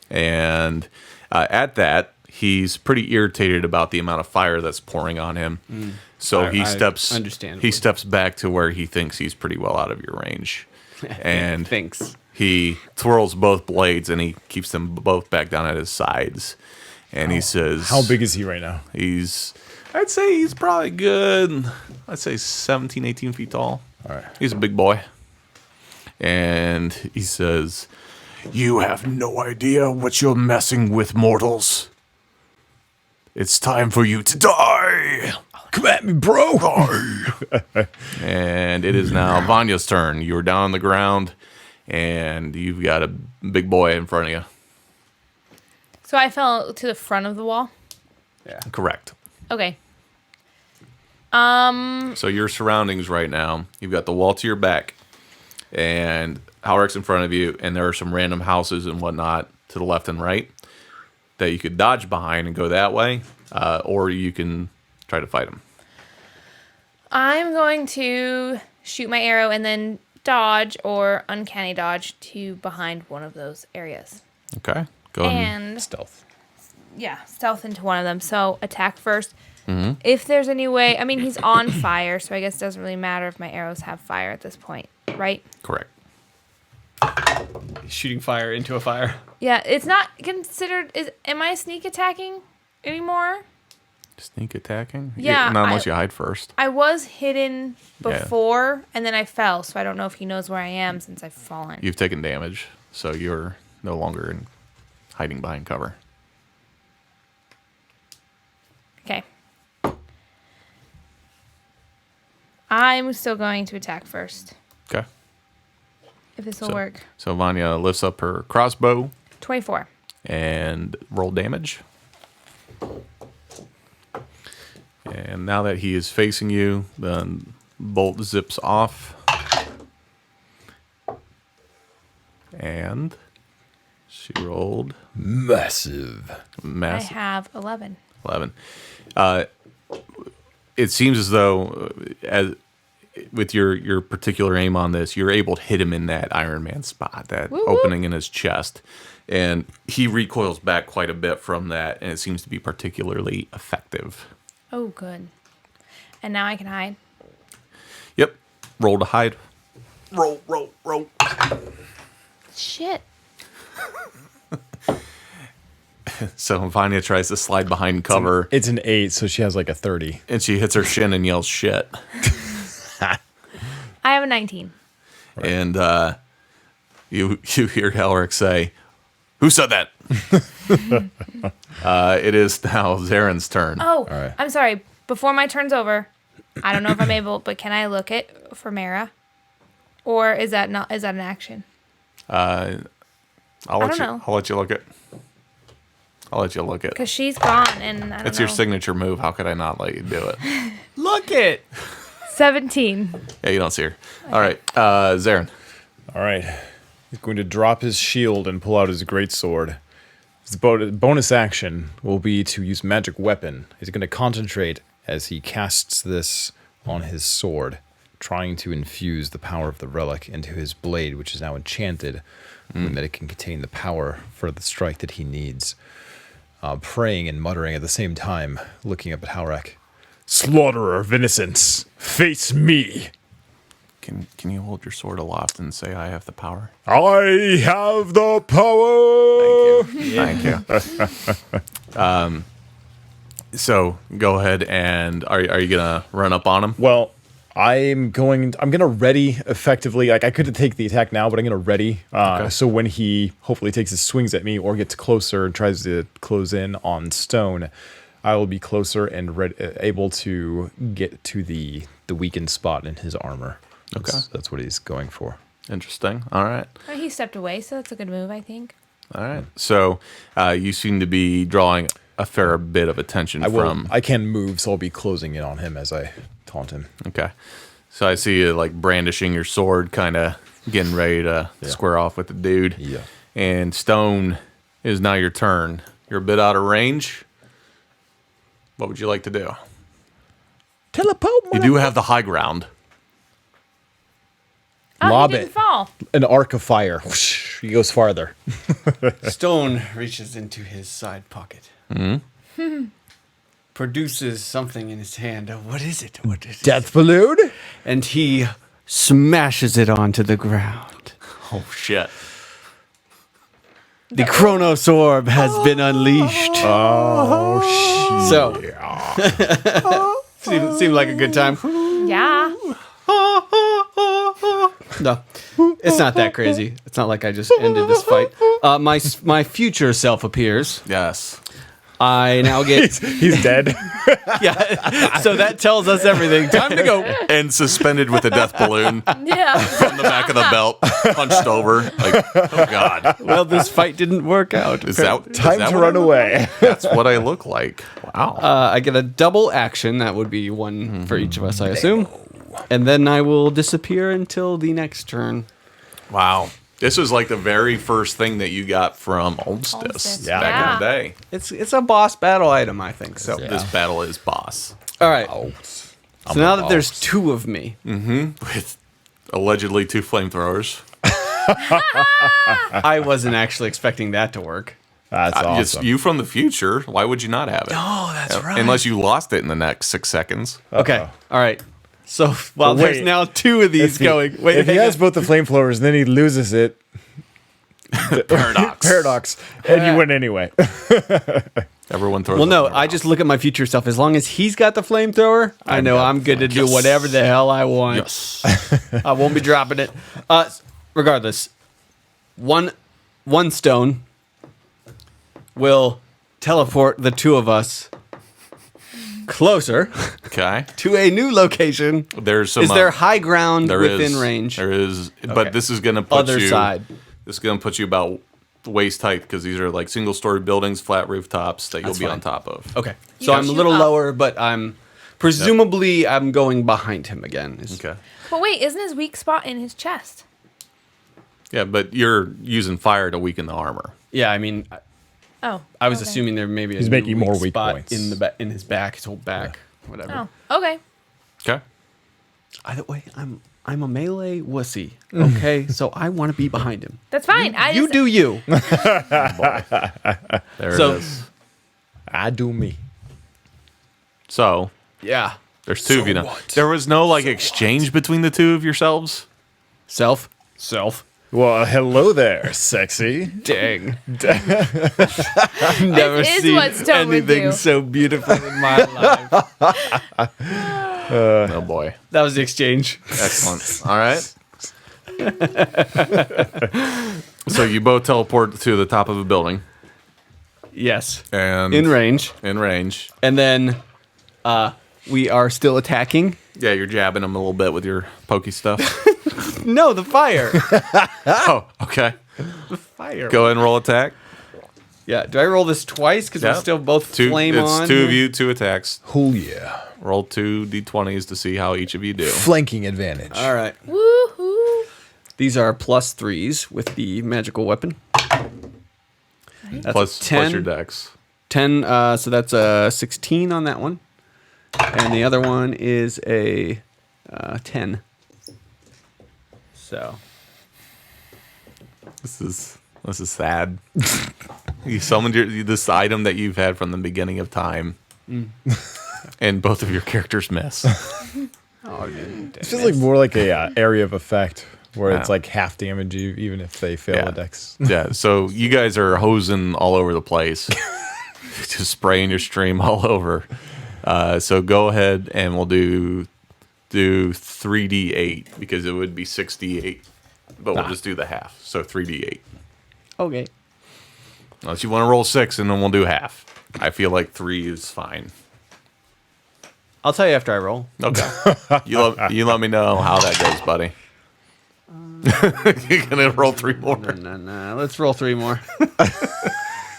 And at that, he's pretty irritated about the amount of fire that's pouring on him. So he steps back to where he thinks he's pretty well out of your range. And Thanks. he twirls both blades and he keeps them both back down at his sides. And he says, How big is he right now? I'd say he's probably good. I'd say 17, 18 feet tall. All right. He's a big boy. And he says, "You have no idea what you're messing with, mortals. It's time for you to die. Come at me, bro. And it is now Vanya's turn. You are down on the ground, and you've got a big boy in front of you. So I fell to the front of the wall. Yeah. Correct. Okay. So your surroundings right now, you've got the wall to your back, and Hal'Rek's in front of you, and there are some random houses and whatnot to the left and right that you could dodge behind and go that way, or you can try to fight them. I'm going to shoot my arrow and then dodge or uncanny dodge to behind one of those areas. Okay. Go ahead. And Stealth. yeah, stealth into one of them. So attack first. If there's any way, I mean, he's on fire, so I guess it doesn't really matter if my arrows have fire at this point, right? Correct. Shooting fire into a fire. Yeah, it's not considered. Am I sneak attacking anymore? Sneak attacking? Yeah, Not unless you hide first. I was hidden before, and then I fell, so I don't know if he knows where I am since I've fallen. You've taken damage, so you're no longer hiding behind cover. Okay. I'm still going to attack first, Okay. if this will work. So Vanya lifts up her crossbow 24. and roll damage. And now that he is facing you, the bolt zips off. And she rolled Massive. I have 11. 11. It seems as though, with your particular aim on this, you're able to hit him in that Iron Man spot, that Woo-woo. opening in his chest. And he recoils back quite a bit from that, and it seems to be particularly effective. Oh, good. And now I can hide. Yep. Roll to hide. Roll. Shit. So Vanya tries to slide behind cover, It's an 8, so she has like a 30. and she hits her shin and yells shit. I have a 19. And you hear Hal'Rek say, "Who said that?" It is now Zaren's turn. Oh, right. I'm sorry. Before my turn's over, I don't know if I'm able, but can I look it for Mara? Or is that an action? I'll don't know. let you look it. I'll let you look it. Because she's gone, and I don't know. It's your signature move. How could I not let you do it? Look it. 17. Yeah, you don't see her. All right, Zaren. All right. He's going to drop his shield and pull out his greatsword. His bonus action will be to use magic weapon. He's going to concentrate as he casts this on his sword, trying to infuse the power of the relic into his blade, which is now enchanted, and that it can contain the power for the strike that he needs. Praying and muttering at the same time, looking up at Hal'Rek. Slaughterer of innocents, face me! Can you hold your sword aloft and say, "I have the power"? I have the power! Thank you. So go ahead and are you gonna run up on him? Well, I'm gonna ready effectively. Like I could take the attack now, but I'm gonna ready. So when he hopefully takes his swings at me or gets closer and tries to close in on stone, I will be closer and able to get to the weakened spot in his armor. That's what he's going for. Interesting. All right. Oh, he stepped away, so that's a good move, I think. All right. So you seem to be drawing a fair bit of attention from. I can move, so I'll be closing in on him as I taunt him. Okay. So I see you like brandishing your sword, kind of getting ready to square off with the dude. Yeah. And Stone is now your turn. You're a bit out of range. What would you like to do? Teleport. You do have the high ground. Oh, Lob he didn't it. fall. An arc of fire. Whoosh, he goes farther. Stone reaches into his side pocket. Produces something in his hand. What is it? What is it? Death balloon. And he smashes it onto the ground. Oh shit! The Chronos Orb has been unleashed. Oh So, seemed like a good time. Yeah. No, it's not that crazy. It's not like I just ended this fight. My future self appears. Yes. I now get He's dead. yeah. So that tells us everything. Time to go. And suspended with a death balloon Yeah. from the back of the belt, punched over. Like, oh god, Well, this fight didn't work out. Time to run away. That's what I look like. Wow. I get a double action. That would be one for each of us, I assume. And then I will disappear until the next turn. Wow. This was like the very first thing that you got from Olmsted Olmsted, yeah. back in the day. It's a boss battle item, I think. So, This battle is boss. all right. So now that there's two of me, With allegedly 2 flamethrowers. I wasn't actually expecting that to work. That's Just awesome. you from the future. Why would you not have it? Oh, that's Unless you lost it in the next 6 seconds. Okay. All right. So while But there's wait. now two of these going. Wait, if he hang has on. both the flamethrowers and then he loses it, Paradox. paradox, and you win anyway. Everyone throws. Well, up no, their I mouth. just look at my future self. As long as he's got the flamethrower, I know I'm good to do Yes. whatever the hell I want. Yes. I won't be dropping it. Regardless, one stone will teleport the two of us closer Okay. to a new location. There's some. Is there high ground there within is- range? There is, Okay. but this is gonna put Other you. side. This is gonna put you about waist height because these are like single-story buildings, flat rooftops that you'll That's be fine. on top of. Okay, You so can I'm a shoot little up. lower, but I'm presumably I'm going behind him again. Okay. But wait, isn't his weak spot in his chest? Yeah, but you're using fire to weaken the armor. Yeah, I mean, Oh. I was okay. assuming there may be a He's new making more weak spot points. in in his back, his whole back, whatever. Oh. Okay. Okay. Either way, I'm a melee wussy. Okay, so I want to be behind him. That's fine. You do you. There So- it is. I do me. So Yeah. there's two of you now. what? There was no like exchange between the two of yourselves. Self. Well, hello there, sexy. Dang. I've never This is seen what Stone would anything do. so beautiful in my life. Oh boy. That was the exchange. Excellent. All right. So you both teleport to the top of a building Yes. and In range. In range. And then we are still attacking. Yeah, you're jabbing them a little bit with your pokey stuff. No, the fire. Oh, okay. Fire. Go ahead and roll attack. Yeah. Do I roll this twice? Because Yeah. we're still both Two. flame It's on. two of you, 2 attacks. Oh yeah. Roll 2 d20s to see how each of you do. Flanking advantage. All right. Woohoo. These are +3s with the magical weapon. That's Plus a 10. plus your dex. 10, so that's a 16 on that one. And the other one is a 10. So, This is sad. You summoned this item that you've had from the beginning of time, and both of your characters miss. It feels like more like a area of effect where it's Yeah. like half damage even if they fail Yeah. the dex. Yeah, so you guys are hosing all over the place, just spraying your stream all over. So go ahead and we'll do 3d8 because it would be 68, but we'll just do the half. So 3d8. okay. Unless you want to roll 6, and then we'll do half. I feel like 3 is fine. I'll tell you after I roll. Okay. You let me know how that goes, buddy. You're gonna roll 3 more. No. Let's roll 3 more.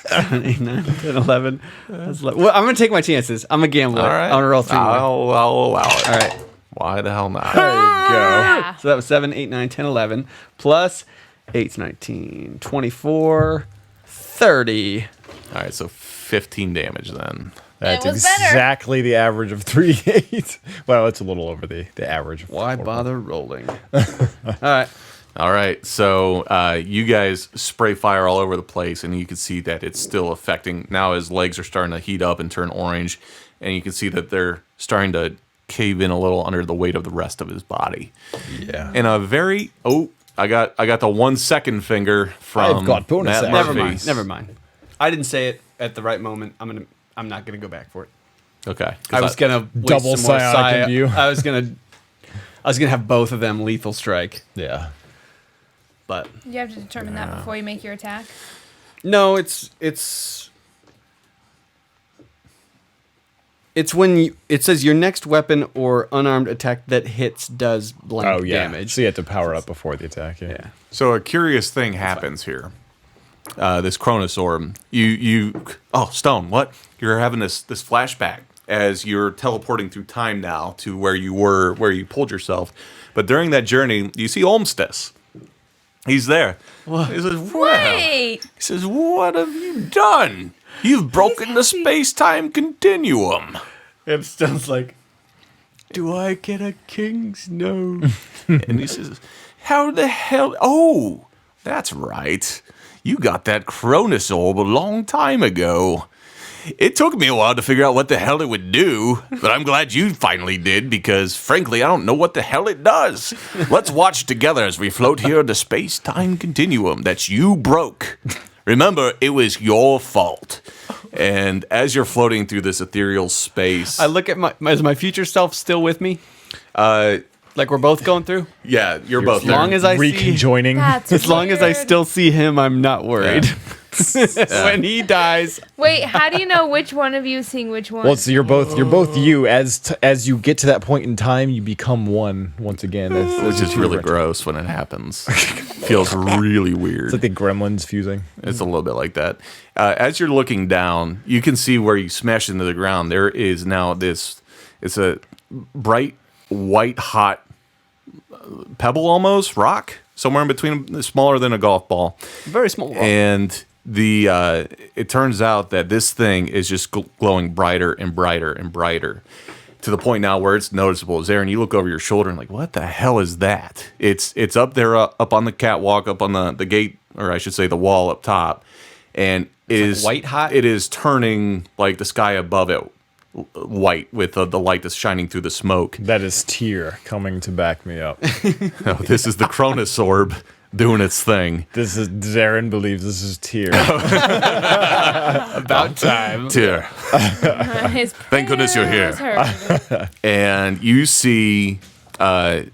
7, 8, 9, 10, 11. Well, I'm going to take my chances. I'm a gambler. All right. I'm going to roll 3 more. I'll allow it. All right. Why the hell not? There you go. Yeah. So that was 7, 8, 9, 10, 11. Plus 8's 19, 24, 30. All right, so 15 damage then. That's was better. exactly the average of 3d8. Well, it's a little over the average. Of Why 4. bother rolling? All right. All right, so you guys spray fire all over the place, and you can see that it's still affecting. Now his legs are starting to heat up and turn orange, and you can see that they're starting to cave in a little under the weight of the rest of his body. Yeah. And a very I got the 1 second finger from I've got bonus Matt action. Murphy. Never mind. I didn't say it at the right moment. I'm not gonna go back for it. Okay, I was gonna waste Double some more psionic psi- imbue. I was gonna have both of them lethal strike, Yeah. but You have to determine that before you make your attack. no, it's when it says your next weapon or unarmed attack that hits does blank Oh, yeah. damage. So you have to power up before the attack. Yeah. So a curious thing happens here. This Cronus orb. Stone, what? You're having this flashback as you're teleporting through time now to where you were, where you pulled yourself. But during that journey, you see Olmsted. He's there. He says, Wait! He says, what have you done? You've broken the space-time continuum. And Stone's like, do I get a king's nose? And he says, how the hell? Oh, that's right. You got that Cronus orb a long time ago. It took me a while to figure out what the hell it would do, but I'm glad you finally did, because frankly, I don't know what the hell it does. Let's watch together as we float here in the space-time continuum that you broke. Remember, it was your fault. And as you're floating through this ethereal space... I look at is my future self still with me? Like we're both going through? Yeah, you're both As long there. as I see, Reconjoining. That's as long as I weird. still see him, I'm not worried. When he dies, Wait, how do you know which one of you is seeing which one? Well, so you're both you. As you get to that point in time, you become one once again. Which is really gross when it happens. Feels really weird. It's like the gremlins fusing. It's a little bit like that. As you're looking down, you can see where you smash into the ground. There is now this, it's a bright, white, hot pebble almost, rock, somewhere in between, smaller than a golf ball. very small. And it turns out that this thing is just glowing brighter and brighter and brighter, to the point now where it's noticeable. Zarin, you look over your shoulder and like, what the hell is that? It's up there, up on the catwalk, up on the gate, or I should say the wall up top, and it is white hot? It is turning like the sky above it white with the light that's shining through the smoke. That is Tyr coming to back me up. Oh, this is the Cronus orb doing its thing. This is Zarin believes this is Tyr. About time. Tyr. His Thank goodness you're here. prayers heard. And you see Hal'Rek,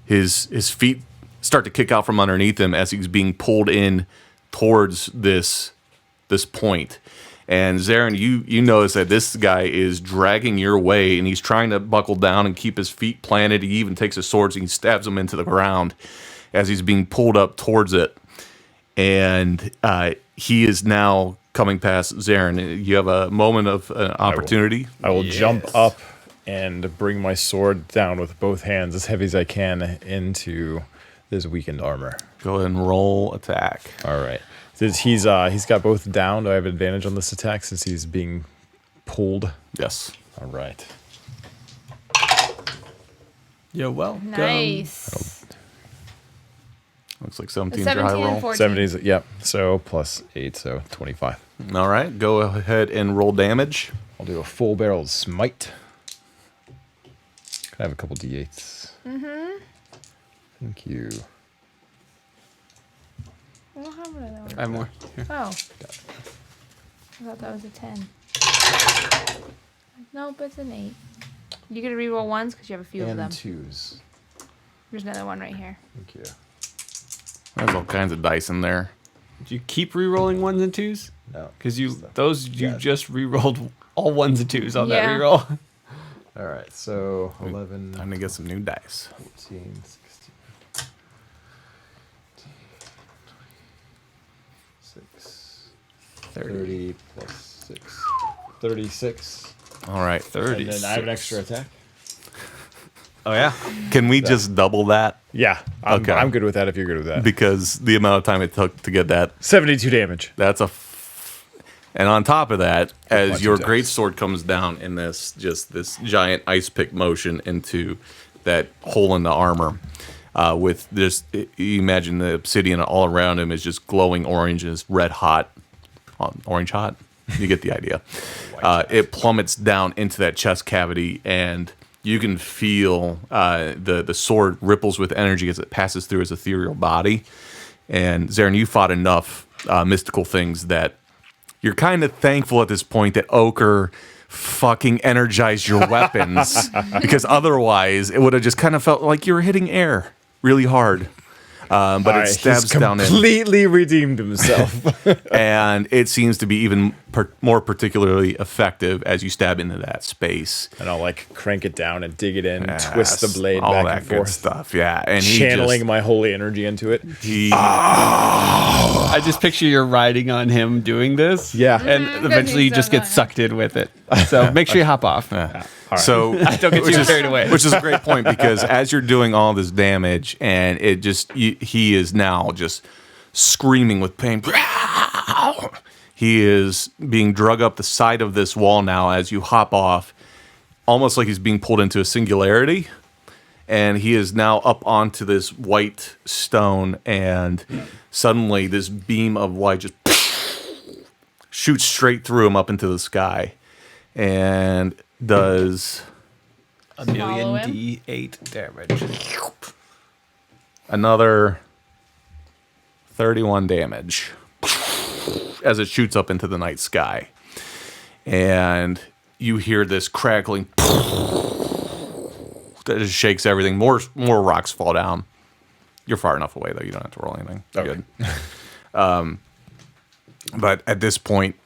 his feet start to kick out from underneath him as he's being pulled in towards this point. And Zarin, you notice that this guy is dragging your way, and he's trying to buckle down and keep his feet planted. He even takes his swords and he stabs them into the ground as he's being pulled up towards it. And he is now coming past Zarin. You have a moment of opportunity. I will jump up and bring my sword down with both hands as heavy as I can into this weakened armor. Go ahead and roll attack. All right. Since he's got both down, do I have advantage on this attack since he's being pulled? Yes. All right. You're welcome. Nice. Looks like 17's your high 17 roll. and 14. 70s, yep. So plus 8, so 25. All right, go ahead and roll damage. I'll do a full barreled smite. Can I have a couple d8s? Mm-hmm. Thank you. I don't have one of those. I have more. Here. Oh. I thought that was a 10. Nope, it's an 8. You get to reroll ones because you have a few of And them. 2s. There's another one right here. Thank you. There's all kinds of dice in there. Do you keep re-rolling ones and twos? No. Because you Yeah. just re-rolled all ones and twos on that Yeah. re-roll. All right, so 11, Time to get some new dice. 14, 16, 6, 30 plus 6, 36. All right, 30. And then I have an extra attack. Oh, yeah. Can we just double that? Yeah, I'm good with that if you're good with that. Because the amount of time it took to get that, 72 damage. that's and on top of that, as bunch your of dice. greatsword comes down in this giant ice pick motion into that hole in the armor, with this, you imagine the obsidian all around him is just glowing orange and is red hot, orange hot. You get the idea. It plummets down into that chest cavity, and you can feel the sword ripples with energy as it passes through his ethereal body. And Zarin, you fought enough mystical things that you're kind of thankful at this point that Ochre fucking energized your weapons, because otherwise it would have just kind of felt like you were hitting air really hard. But it stabs down in. Completely redeemed himself. And it seems to be even more particularly effective as you stab into that space. And I'll like crank it down and dig it in, twist the blade all back that and good forth. stuff. Yeah, and Channeling my holy energy into it. I just picture you're riding on him doing this. Yeah. And eventually you just get sucked in with it. So make sure you hop off. So Don't get too carried away. which is a great point, because as you're doing all this damage, and it just he is now just screaming with pain. He is being drug up the side of this wall now as you hop off, almost like he's being pulled into a singularity. And he is now up onto this white stone, and suddenly this beam of light just shoots straight through him up into the sky, and does A Swallow million him? D8 damage. another 31 damage as it shoots up into the night sky. And you hear this crackling that just shakes everything. More rocks fall down. You're far enough away, though. You don't have to roll anything. Okay. Good. But at this point,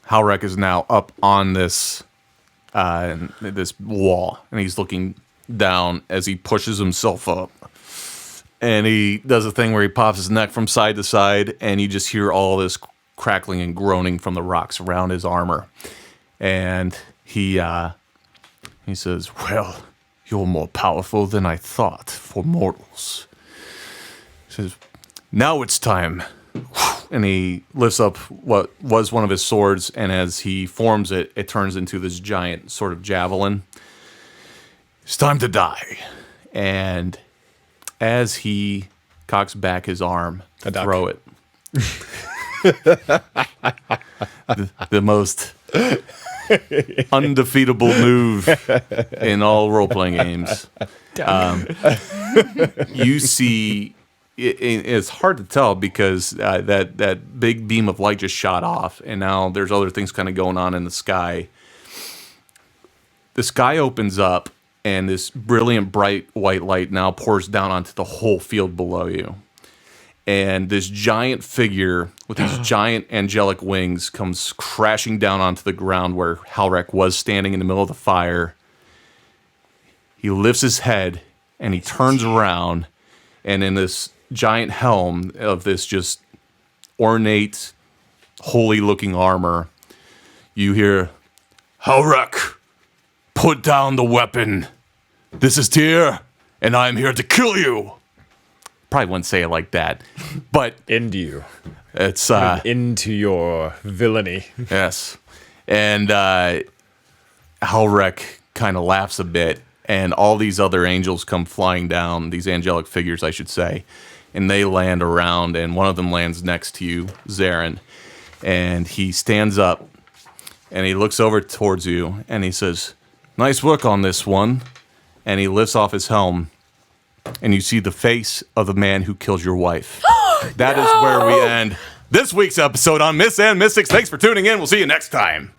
Hal'Rek is now up on this wall, and he's looking down as he pushes himself up. And he does a thing where he pops his neck from side to side, and you just hear all this crackling and groaning from the rocks around his armor. And he says, "Well, you're more powerful than I thought for mortals." He says, "Now it's time." And he lifts up what was one of his swords, and as he forms it, it turns into this giant sort of javelin. It's time to die. And as he cocks back his arm to throw it, the most undefeatable move in all role-playing games. You see... It's hard to tell because that big beam of light just shot off, and now there's other things kind of going on in the sky. The sky opens up, and this brilliant, bright white light now pours down onto the whole field below you. And this giant figure with these giant angelic wings comes crashing down onto the ground where Hal'Rek was standing in the middle of the fire. He lifts his head, and he turns around, and in this giant helm of this just ornate, holy-looking armor, you hear, "Hal'Rek, put down the weapon. This is Tyr, and I am here to kill you." Probably wouldn't say it like that, but Into you. it's Into your villainy. yes. And Hal'Rek kind of laughs a bit, and all these other angels come flying down, these angelic figures, I should say, and they land around, and one of them lands next to you, Zarin, and he stands up, and he looks over towards you, and he says, "Nice work on this one," and he lifts off his helm, and you see the face of the man who killed your wife. That is where we end this week's episode on Myths and Mystics. Thanks for tuning in. We'll see you next time.